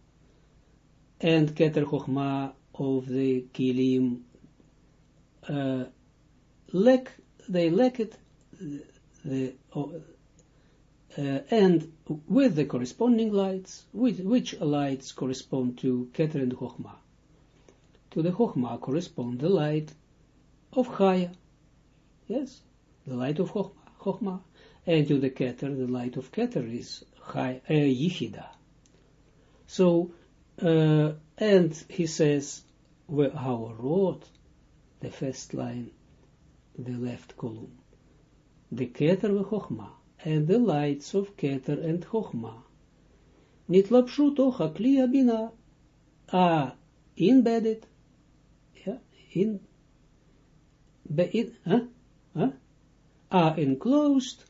And Keter Chokhmah of the kilim they lack it, and with the corresponding lights, which lights correspond to Keter and Chokhmah. To the Chokhmah correspond the light of Chaya, yes, the light of Chokhmah, and to the Keter, the light of Keter is Yichida. So, and he says, our road, the first line, the left column, the Keter v'Chokhmah, and the lights of Keter and Chokhmah, nitlapshu toch hakli habina, are embedded, are enclosed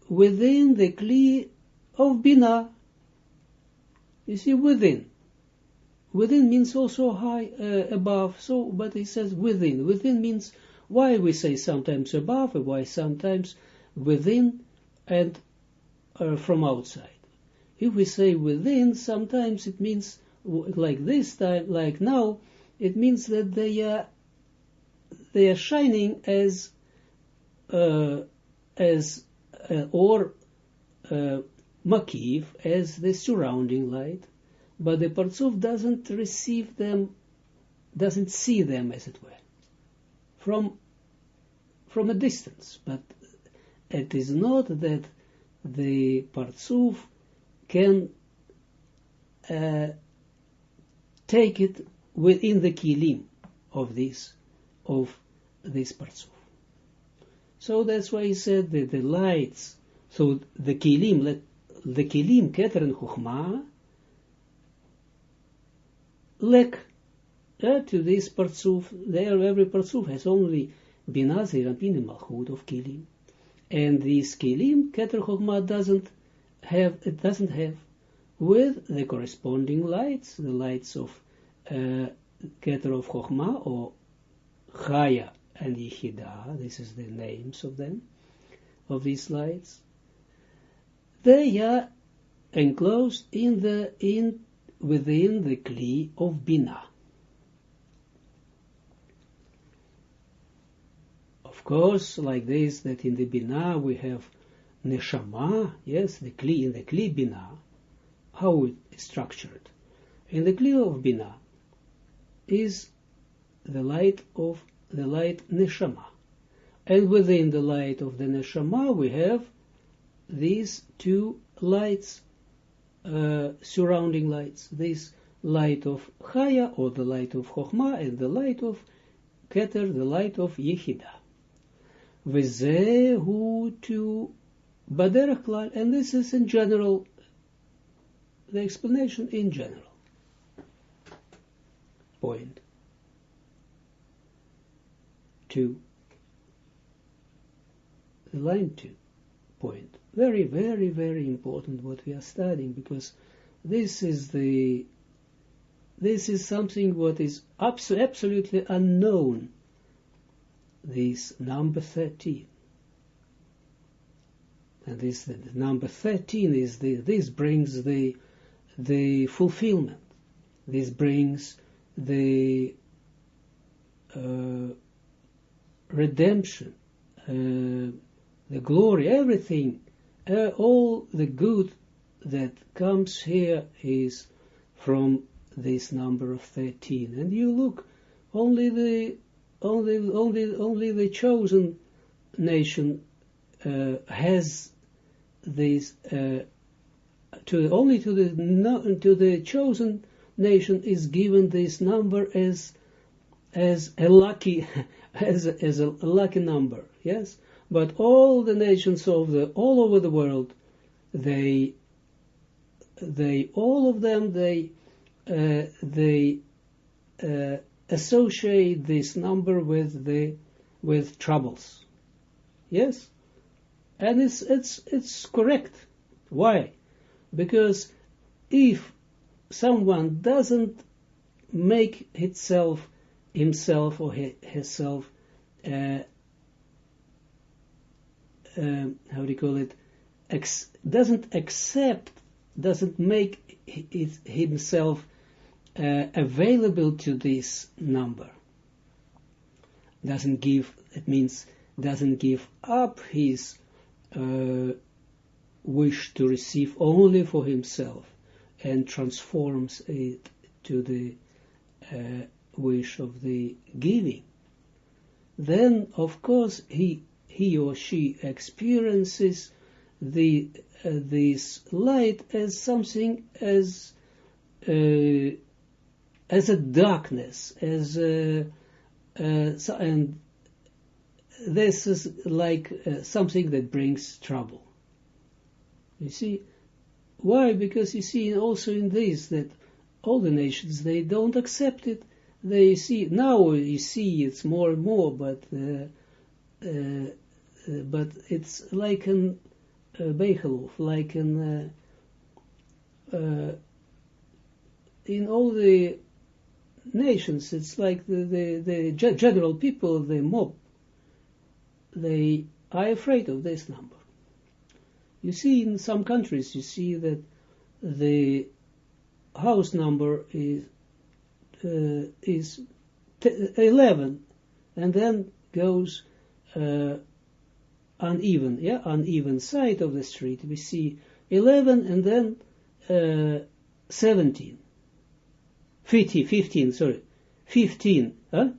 within the kli of bina. You see, within. Within means also high, above. So, but he says within. Within means why we say sometimes above, and why sometimes within and from outside. If we say within, sometimes it means like this time, like now, it means that they are shining as makiv, as the surrounding light, but the Partsuf doesn't receive them, doesn't see them, as it were, from a distance. But it is not that the Partsuf can take it within the kilim of this Partsuf. So that's why he said that the lights, so the kilim, Keter and Chokhmah, lack to this Partsuf. There, every Partsuf has only Binah Zeir Anpin Malchut of kilim, and this kilim, Keter Chokhmah doesn't have with the corresponding lights, the lights of Keter of Chokhmah, or Chaya and Yichida, this is the names of them, of these lights. They are enclosed within the kli of Binah. Of course, like this, that in the Binah we have Neshama, yes, in the kli Binah, how it is structured. In the kli of Binah is the light Neshama. And within the light of the Neshama we have these two lights, surrounding lights, this light of Chaya, or the light of Chokhmah, and the light of Keter, the light of Yichida. V'zehu to Baderach Klal, and this is in general, the explanation in general. Point 2. The line 2. Point. Very, very, very important what we are studying, because this is something what is absolutely unknown. this number 13. And this the number 13 is this brings the fulfillment. This brings the redemption, the glory, everything, all the good that comes here is from this number of 13. And you look, only the chosen nation has this. Only to the chosen nation is given this number as a lucky as a lucky number. Yes, but all the nations of all over the world, they all of them they associate this number with troubles. Yes, and it's correct. Why? Because if someone doesn't make himself or herself, how do you call it? Doesn't make himself available to this number. Doesn't give up his wish to receive only for himself, and transforms it to the wish of the giving, then of course he or she experiences this light as something as a darkness, and this is like something that brings trouble. You see, why? Because you see also in this that all the nations, they don't accept it. They see, now you see it's more and more, but it's like an Beicheluf, like an in all the nations, it's like the general people, the mob, they are afraid of this number. You see, in some countries, you see that the house number is 11, and then goes uneven side of the street. We see 11, and then 17, 15. Huh?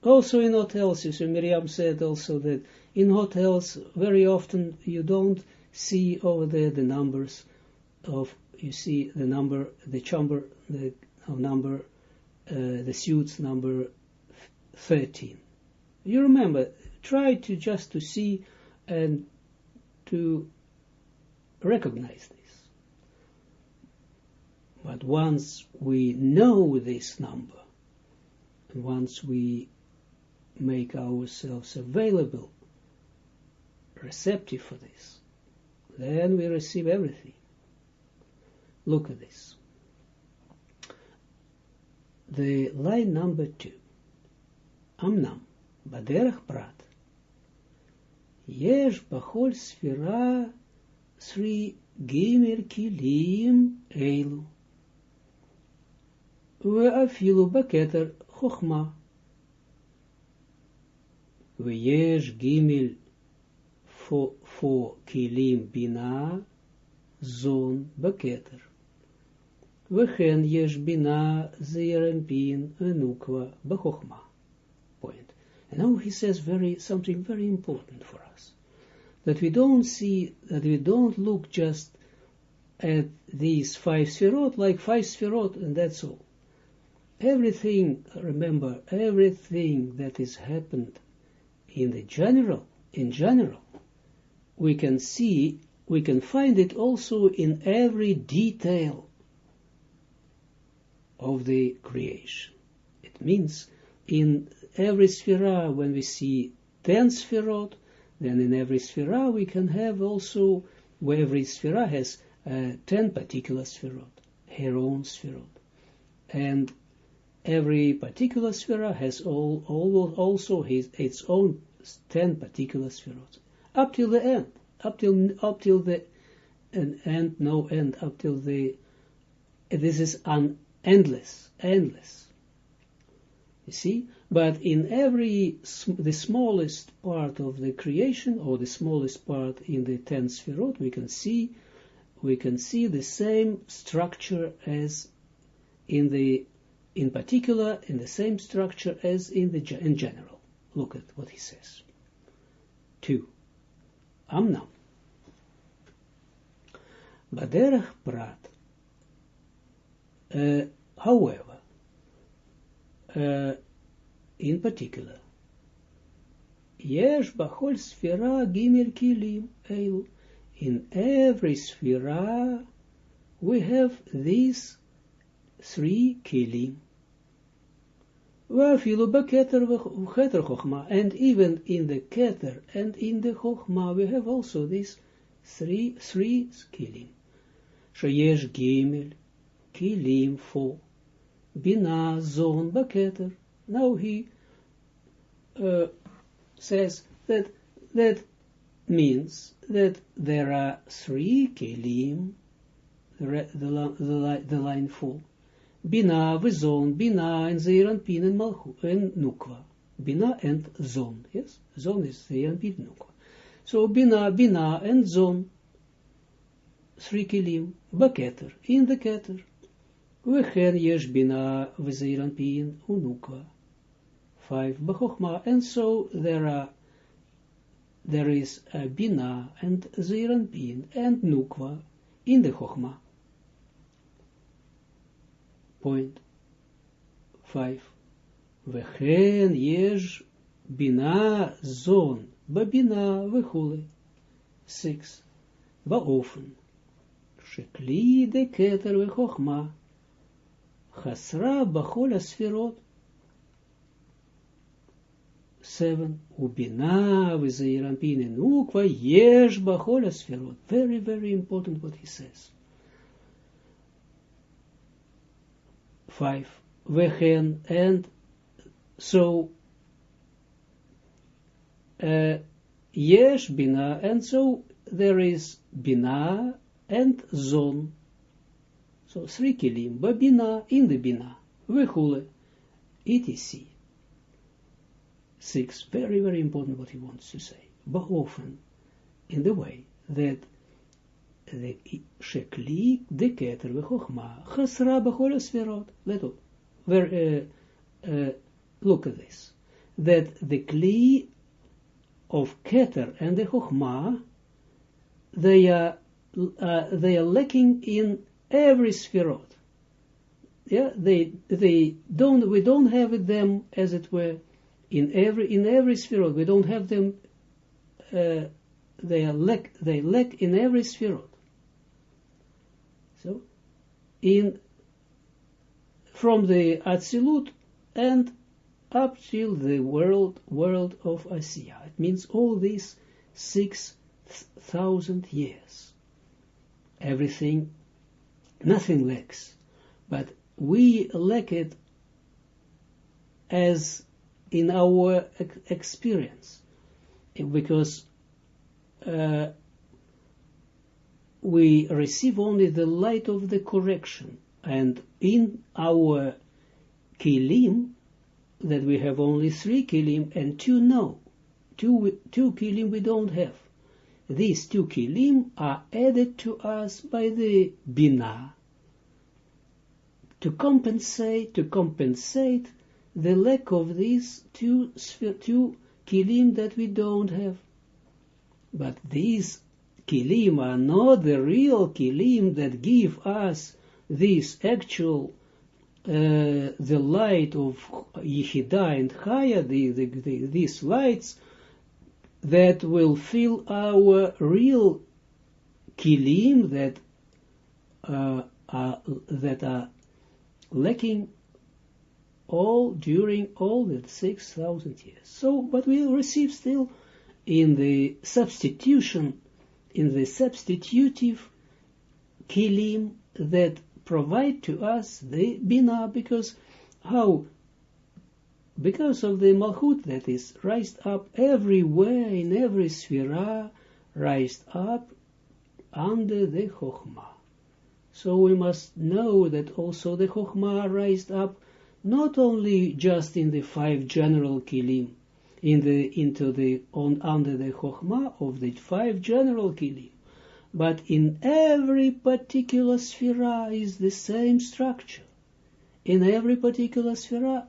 Also in hotels, you see, Miriam said also that in hotels, very often you don't see over there the numbers of, you see the number, the chamber, the number, the suits number 13. You remember, try to just to see and to recognize this. But once we know this number, and once we make ourselves available, receptive for this, then we receive everything. Look at this. The line number 2. Amnam, baderach prat. Yesh bachol sfira sri gimer kilim eilu. Ve'afilu baketer chochma. Ve'yesh gimel for kilim bina zon baketer. Vechen yesh bina zeirempin enukwa bachochma. Point. And now he says something very important for us. That we don't look just at these 5 sfirot like 5 sfirot and that's all. Everything, remember, everything that is happened in general, we can find it also in every detail of the creation. It means in every sphera, when we see 10 sphirot, then in every sphera we can have also, where every sphera has 10 particular sphirot, her own sphirot. And every particular sphera has also its own 10 particular spherots, up till the end, up till the end, no end, up till the, this is endless. You see, but in the smallest part of the creation, or the smallest part in the 10 sferot, we can see the same structure as in particular, in the same structure as in general. Look at what he says. 2. Amnam. Baderach prat. However, in particular, Yesh bachol sfera gimel kilim eilu. In every sfera we have these 3 kilim. V'afilu b'keter v'cheter chokhmah, and even in the keter and in the chokhmah we have also these three kilim. Sheyesh gimel kilim for bina zon b'keter. Now he says that means that there are 3 kelim, the line 4. Bina v'zon, bina and zeir and pin and malchut and nukva. Bina and zon, yes? Zon is zeir and pin and nukva. So bina and zon, 3 kelim, b'keter, in the keter. V'chen yesh bina v'zeir and pin and nukva. 5 b'chokhmah, and so there is a bina and zeir and pin and nukva in the chokhmah. Point 5. V'chen yesh bina zon b'bina v'chule. 6. Ba'ofen shekli de keter v'chokhmah chasra b'chol asfirot. 7. Ubina v'zeir anpin and nukva yesh b'chol asfirot. Very, very important what he says. 5. V'chen, and so yesh bina, and so there is bina and zon. So 3 kilim, b'bina, in the bina, v'chule, etc. 6. Very, very important what he wants to say. Ba'ofen, in the way that the shekli de keter v'chokhmah chasra b'chol asferot. Look at this. That the kli of keter and the chokhmah, they are lacking in every sferot. Yeah, we don't have them, as it were, in every sferot. We don't have them. They lack in every sferot. So, from the Atzilut and up till the world of Asiya. It means all these 6,000 years. Everything, nothing lacks, but we lack it as in our experience, because we receive only the light of the correction, and in our kilim, that we have only 3 kilim and 2 kilim we don't have. These 2 kilim are added to us by the bina to compensate the lack of these 2 kilim that we don't have. But these kilim are not the real kilim that give us this actual the light of Yehidah and Chaya, these lights that will fill our real kilim that are lacking during all the 6,000 years. So, but we receive still in the substitutive kilim that provide to us the bina, because How? Because of the Malchut that is raised up everywhere, in every Sphira, raised up under the Chokhmah. So we must know that also the Chokhmah raised up not only just in the 5 general Kilim, under the Chokhmah of the 5 general Kilim, but in every particular Sphira is the same structure. In every particular Sphira,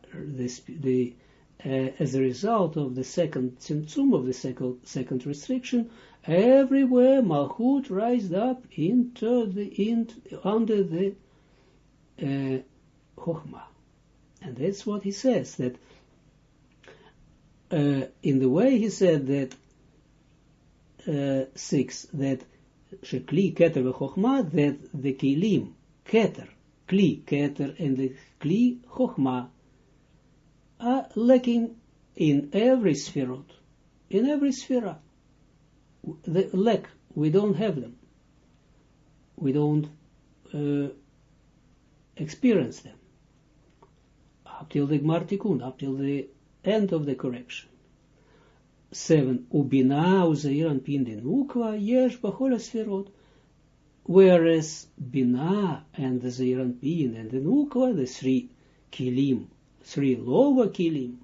as a result of the second Tzimtzum, of the second restriction, everywhere Malchut raised up under the Chokhmah. And that's what he says, that in the way he said that 6, that Shekli, Keter, Chokhmah, that the Kilim, Keter, Kli, Keter, and the Kli, Chokhmah, are lacking in every Sphirot, in every Sphira. The lack, we don't have them. We don't experience them. Up till the Gmar Tikkun, up till the end of the correction. 7. Ubina uzeir anpin denukva yesh b'chol Sphirot. Whereas Bina and the Zeir Anpin and the Nukva, the 3 Kilim, 3 lower Kilim,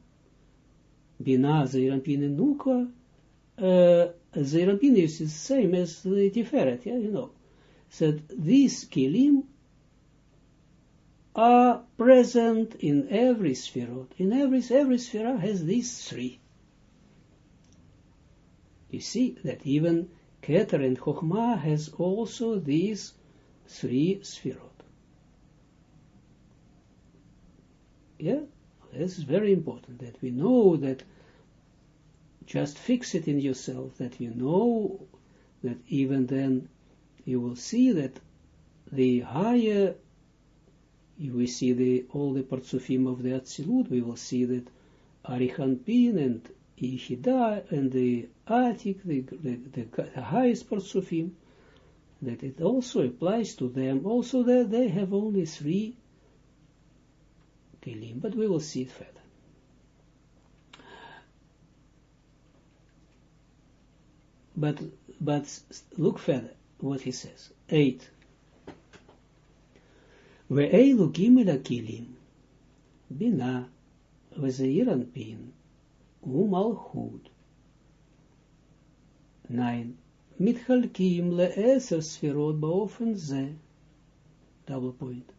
Bina, Zeir Anpin and Nukva, Zeir Anpin is the same as the Tiferet, yeah, you know. So these Kilim are present in every Sphirot. In every Sphira has these 3. You see that even Keter and Chokhmah has also these 3 Sphirot. Yeah, this is very important, that we know that, just fix it in yourself, that you know that even then you will see that the higher, we see all the Partsufim of the Atzilut, we will see that Arichanpin and Yechida and the Atik, the highest Partsufim, that it also applies to them, also that they have only 3 Kelim, but we will see it further. But look further, what he says. 8. Ve'eilu gimel hakilim, bina, v'zeir anpin, u'malchut. 9. מתחלקים ל10 ספירות באופן זה. Double point.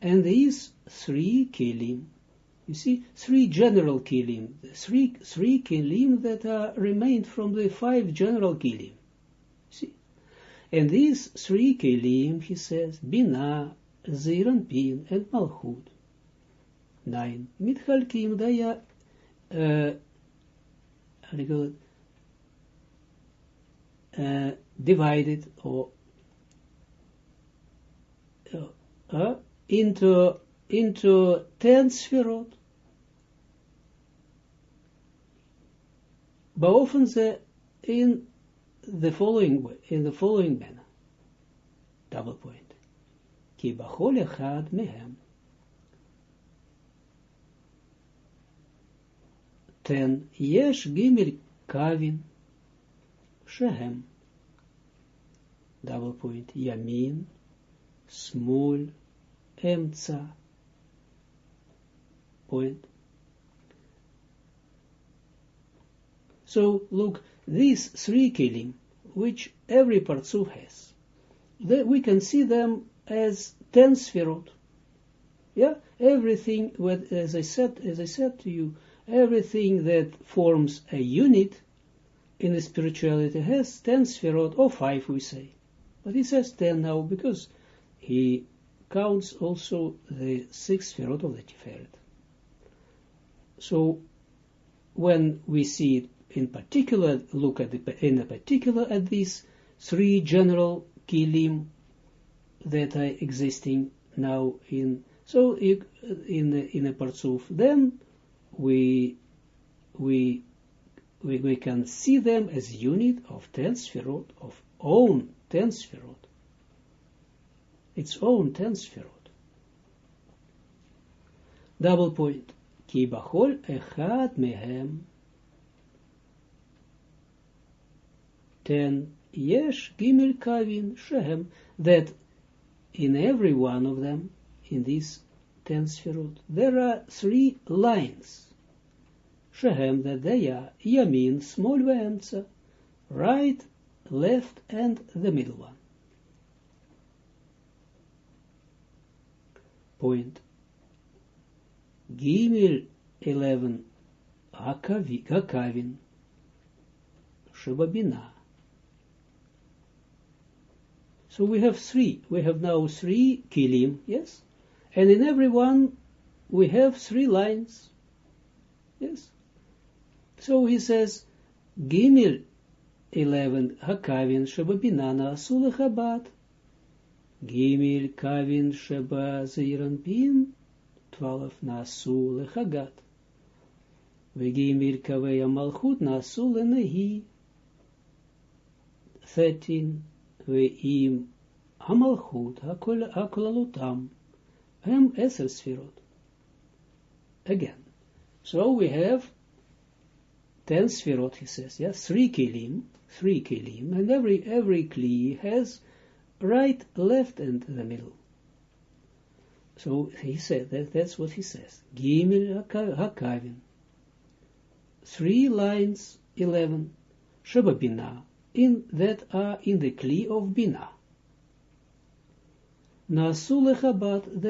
And these 3 kelim, you see, 3 general kelim, 3 kelim that remained from the 5 general kelim. See? And these 3 kelim, he says, Bina, Zeir Anpin, and Malchut. 9. מתחלקים, they are, divided or into 10 sferot. Beofen ze in the following way, manner. Double point. Ki bachol echad mehem. 10. Yesh gimel kavin shehem. Double point. Yamin, small, emtza. Point. So look, these 3 kelim, which every partsuf has, we can see them as 10 sferot. Yeah, everything. As I said to you, everything that forms a unit in the spirituality has 10 sferot, or 5 we say, but he says 10 now because he counts also the 6 sferot of the Tiferet. So when we see it in particular, look at at these 3 general kilim that are existing now in a partsuf, then we can see them as unit of 10 sferot, of own 10 sferot, its own 10 sferot. Double point. Ki bachol echad mehem. 10. Yesh gimel kavin shehem. That in every one of them, in these 10 sferot, there are 3 lines. Shehem, that they are yamin, small ve'emtza, right, left, and the middle one. Point. Gimel 11. Hakavin. Shebabina. So we have 3. We have now 3 kilim, yes? And in every one we have 3 lines. Yes? So he says, Gimel 11, Hakavin Sheba Binana Asul Chabat. Gimel Kavin Sheba Zeiran Bin 12 Nasu Lechagat. Vegimel Kaveya Malchut Nasu Lenehi 13 Ve'im Hamalchut Hakolalutam Hem Eser Sfirot. Again. So we have 10 Sfirot, he says, yes, 3 kilim, and every kli has right, left, and the middle. So he said that's what he says. Gimel Hakavin. 3 lines, 11. Sheba Bina, that are in the kli of Bina. Nasu leChabad,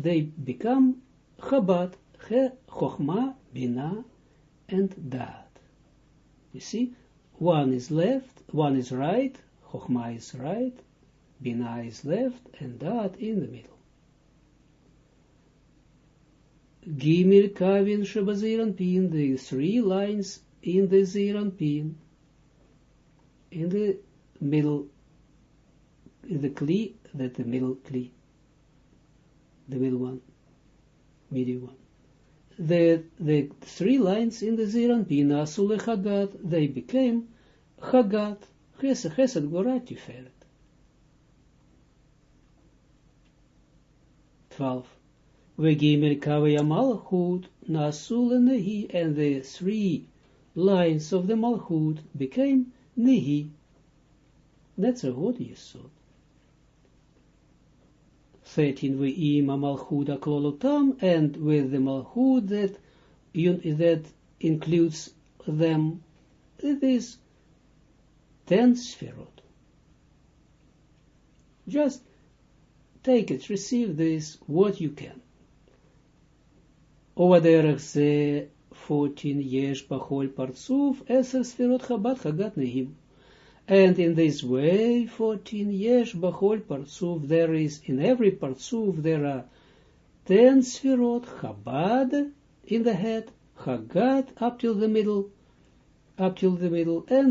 they become Chabad, Chochma, Bina, and Da'at. You see, one is left, one is right, Chochma is right, Bina is left, and Da'at in the middle. Gimel Kavin Sheba Zeiran Pin, the 3 lines in the Zeiran Pin, in the middle, in the Kli, that the middle Kli, the middle one, medium one. The 3 lines in the Zeiran Pin, Asul Chagat, they became Chagat, Chesed Gvora Tiferet. 12. Vegimel Kavaya Malchut Nasu Lenehi, and the 3 lines of the Malchut became Nehi. That's a good yesod. 13. Ve'im Malchut Aklolotam, and with the Malchut that includes them, it is 10 Sferot. Just take it, receive this, what you can. Over there, 14 Yesh Bachol Partsuf, Eser Sferot Chabad Chagat Nehim. And in this way, 14 Yesh Bachol Partsuf, there is, in every Partsuf, there are 10 Sferot Chabad in the head, Chagat up till the middle, and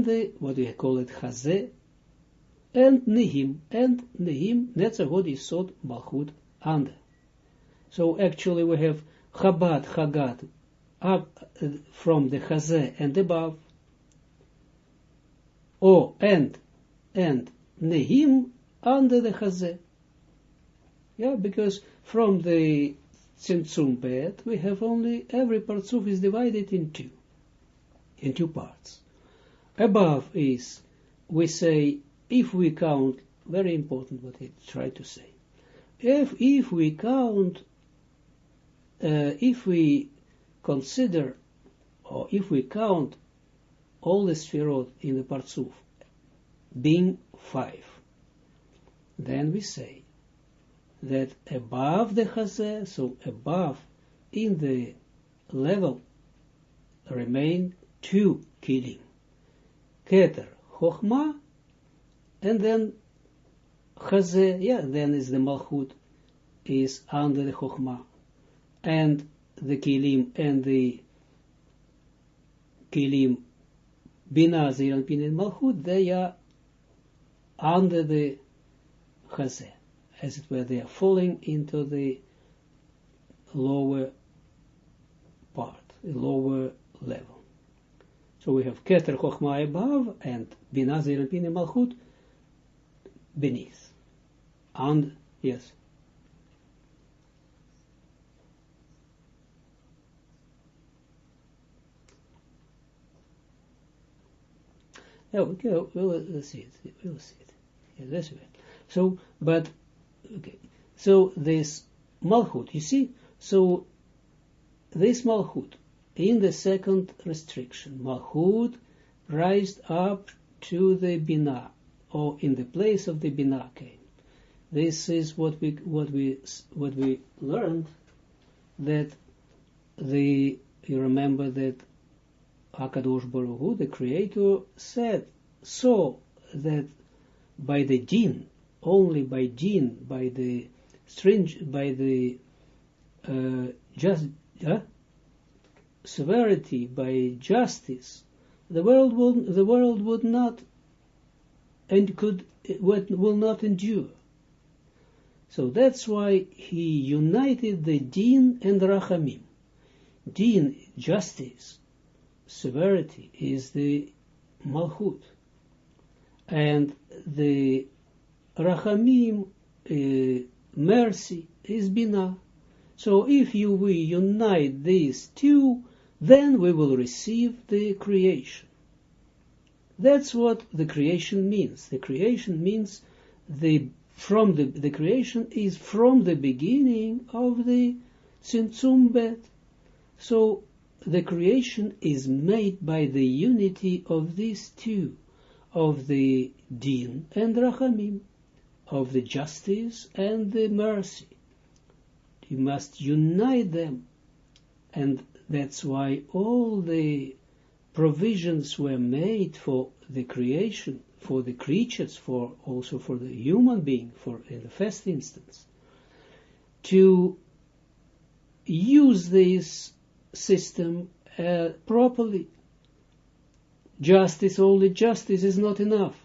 the, what do you call it, Chazeh, and Nehim, that's a what is sod Malchut under. So actually we have Chabad, Chagat, up from the Chazeh and above, and Nehim under the Chazeh. Yeah, because from the Tzimtzum Bet, we have only, every Partsuf is divided in two parts. Above is, we say, if we count, very important what I try to say, if we count, if we consider, or if we count all the Sfirot in the Partsuf being 5, then we say that above the Chazeh, so above in the level, remain 2 kilim, Keter, Chochma, and then Chazeh, then is the Malchut, is under the Chochma, and the Kilim, Bina, Zeiran Pin, and Malchut, they are under the Chazeh, as it were, they are falling into the lower part, the lower level. So we have Keter, Chochma above, and Bina, Zeiran Pin, and Malchut beneath. And, yes. Oh, okay, we'll see it. We'll see it. Yeah, that's right. So, but, okay. So this Malchut, you see, so this Malchut, in the second restriction, Malchut rised up to the Binah, or in the place of the Binah came. This is what we learned, that you remember that HaKadosh Baruch Hu, the Creator, saw that by the din, only by din, by the severity, by justice, the world would not and will not endure. So that's why he united the din and rachamim. Din, justice, severity, is the malchut, and the rachamim, mercy, is binah. So if we unite these two, then we will receive the creation. That's what the creation means. The creation means the creation is from the beginning of the Tzimtzum Bet. So the creation is made by the unity of these two, of the din and rachamim, of the justice and the mercy. You must unite them, and that's why all the provisions were made for the creation, for the creatures, also for the human being, in the first instance, to use this system properly. Only justice is not enough.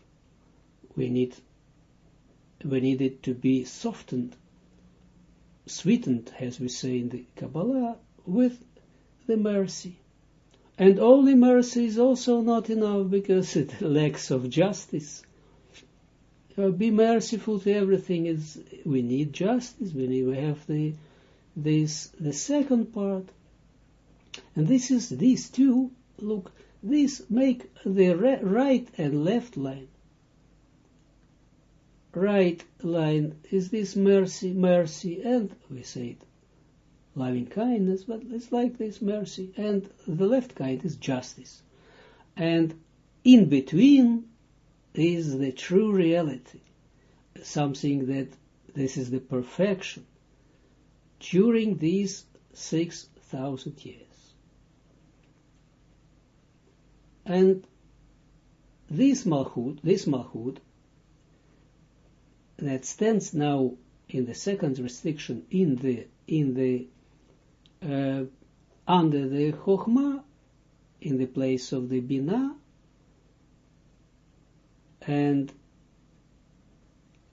We need it to be softened, sweetened, as we say in the Kabbalah, with the mercy. And only mercy is also not enough, because it lacks of justice. Be merciful to everything. We need justice. We have the second part, and these two. Look, these make the right and left line. Right line is this mercy, and we say it loving kindness, but it's like this mercy, and the left kind is justice, and in between is the true reality, something that this is the perfection during these 6,000 years. And this malchut that stands now in the second restriction under the Chokhmah, in the place of the Binah, and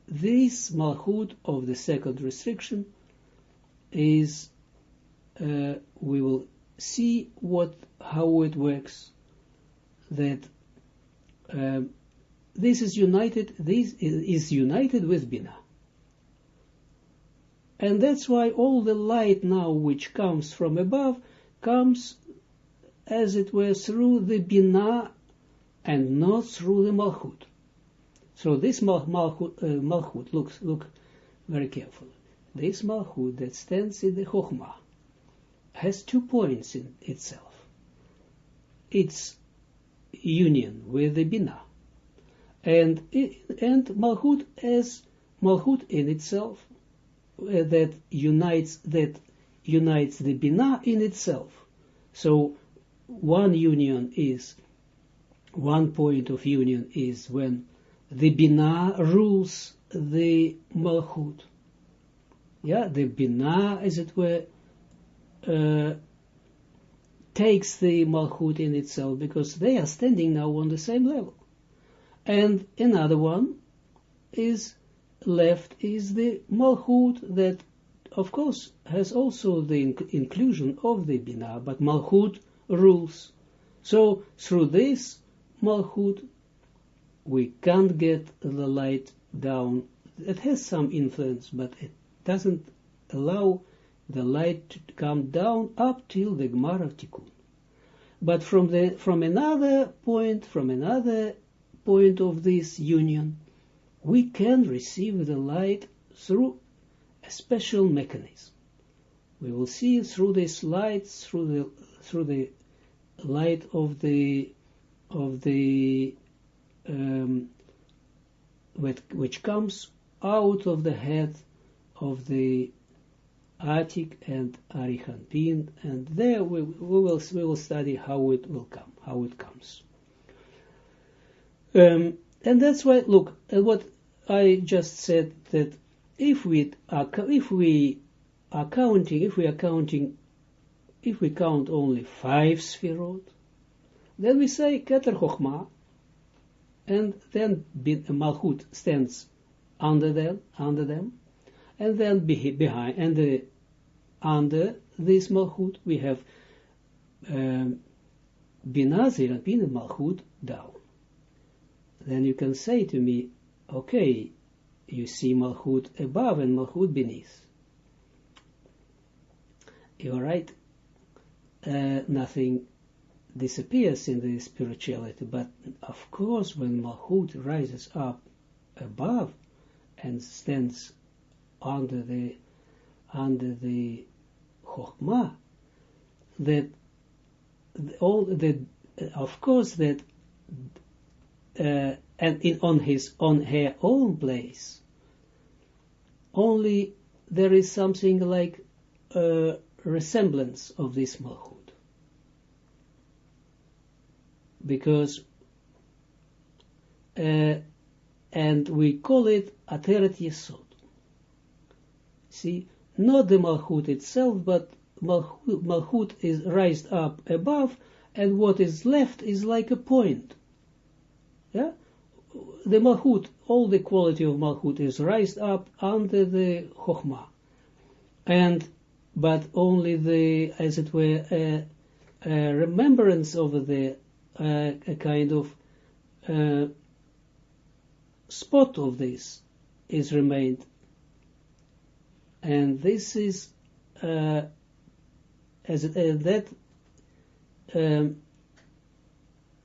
this Malchut of the second restriction is, we will see how it works, that this is united with Binah. And that's why all the light now which comes from above comes, as it were, through the Binah and not through the Malchut. So this Malchut, look very carefully. This Malchut that stands in the Chokhmah has 2 points in itself. Its union with the Binah, and Malchut as Malchut in itself, that unites the Binah in itself. So one point of union is when the Binah rules the Malchut. Yeah, the Binah, as it were, takes the Malchut in itself, because they are standing now on the same level. And another one is left is the Malchut that, of course, has also the inclusion of the Binah, but Malchut rules. So through this Malchut, we can't get the light down. It has some influence, but it doesn't allow the light to come down up till the Gemara Tikkun. But from another point, from another point of this union, we can receive the light through a special mechanism. We will see through this light, through the light of the which comes out of the head of the Atik and Arichanpin, and there we will study how it will come, how it comes. And that's why, look at what I just said, that if we count only 5 Sfirot, then we say Keter Chochmah, and then Malchut stands under them, and then behind, and under this Malchut we have Binah, Zeranpin, and Malchut down. Then you can say to me, okay, you see Malchut above and Malchut beneath. You are right. Nothing disappears in the spirituality, but of course when Malchut rises up above and stands under the Chokhmah, that all the of course that and on her own place, only there is something like a resemblance of this Malchut. Because and we call it Ateret Yesod. See, not the Malchut itself, but Malchut is raised up above, and what is left is like a point. Yeah, the Malchut, all the quality of Malchut is raised up under the Chokhmah, but only the, as it were, a remembrance of the a kind of spot of this is remained, and this is that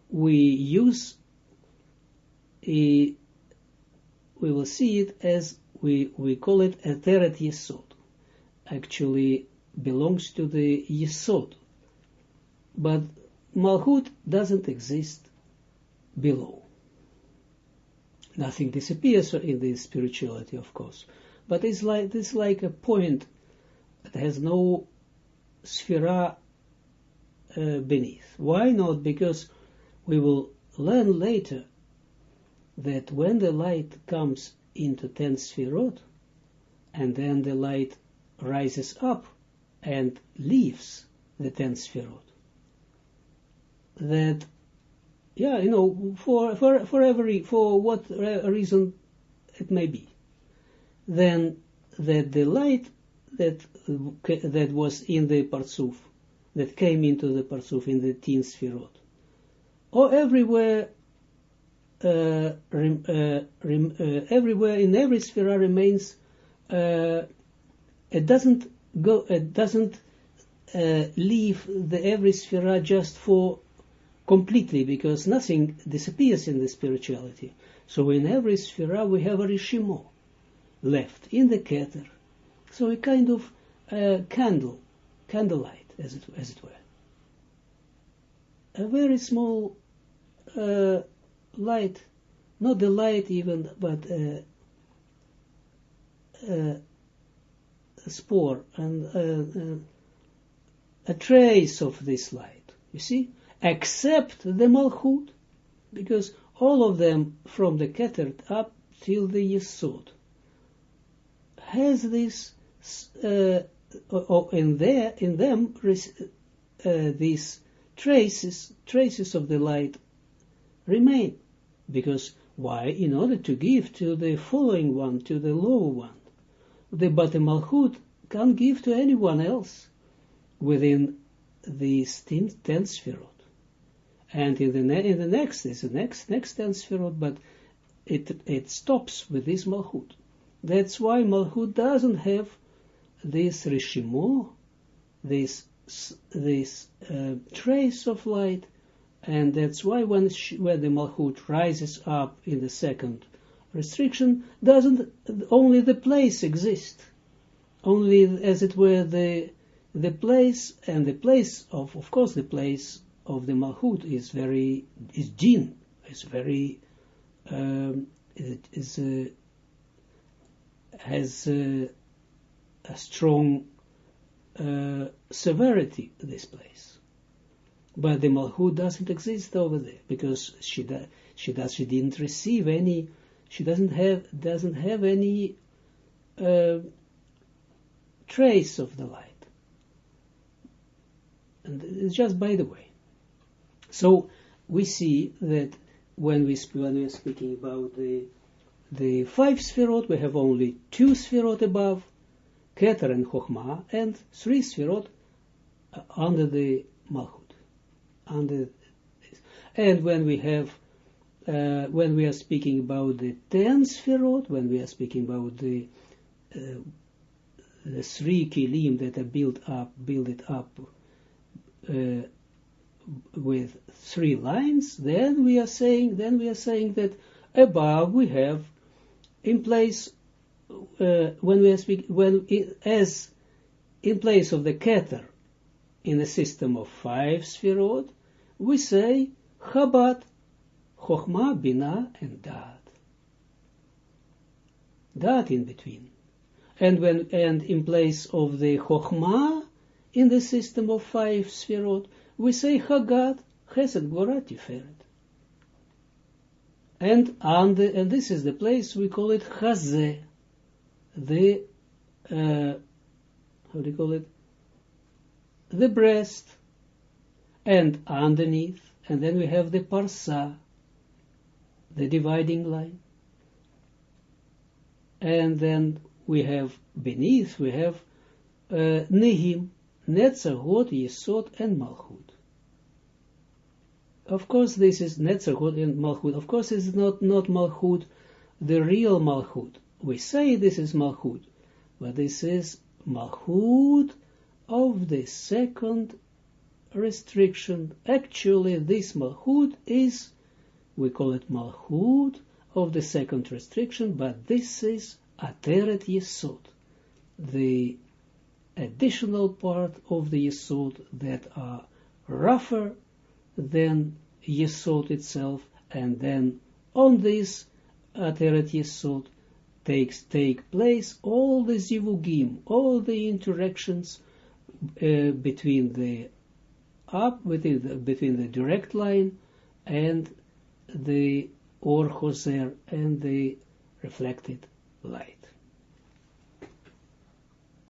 we use. We will see it as we call it Ateret Yesod. Actually belongs to the Yesod, but Malchut doesn't exist below. Nothing disappears in the spirituality, of course, but it's like a point that has no Sphira beneath. Why not? Because we will learn later that when the light comes into 10 Sfirot, and then the light rises up and leaves the 10 Sfirot, that, yeah, for what reason it may be, then that the light that was in the Parzuf, that came into the Parzuf in the 10 Sfirot, or everywhere everywhere in every Sphira remains, it doesn't leave the every Sphira just for completely, because nothing disappears in the spirituality. So in every Sphira we have a Rishimo left in the Keter. So a kind of candlelight, as it were. A very small light, not the light even, but a spore and a trace of this light, you see, except the Malchut, because all of them from the Keter up till the Yesod has this in them these traces of the light remain. Because why? In order to give to the following one, to the lower one. But the Malchut can't give to anyone else within these 10 Sfirot. And in the next is the next 10 Sfirot, but it stops with this Malchut. That's why Malchut doesn't have this Rishimo, this trace of light And that's why when the Malchut rises up in the second restriction, doesn't only the place exist, only as it were the place, and the place of course the place of the Malchut is din, is very has a strong severity, this place. But the Malchut doesn't exist over there because she didn't receive any, she doesn't have any trace of the light. And it's just by the way. So we see that when we are speaking about the 5 Sfirot, we have only 2 Sfirot above, Keter and Chochmah, and 3 Sfirot under the Malchut. Under this. And when we have, when we are speaking about the 10 Sfirot, when we are speaking about the 3 Kelim that are built it up with 3 lines, then we are saying that above we have in place as in place of the Keter in a system of 5 Sfirot, we say Chabad, Chochmah, Binah, and Da'at. Da'at in between. And in place of the Chochmah in the system of 5 Sfirot, we say Chagat, Chesed, Gvura, Tiferet. And this is the place we call it Chazeh, the how do you call it? The breast, and underneath, and then we have the Parsa, the dividing line, and then we have beneath, we have Nehim, Netzach, Hod, Yesod, and Malchut. Of course, this is Netzach, Hod, and Malchut. Of course, it's not Malchut, the real Malchut. We say this is Malchut, but this is Malchut of the second restriction. Actually, this Malchut is, we call it Malchut of the second restriction, but this is Ateret Yesod, the additional part of the Yesod that are rougher than Yesod itself, and then on this Ateret Yesod take place all the zivugim, all the interactions between the direct line and the or choser and the reflected light.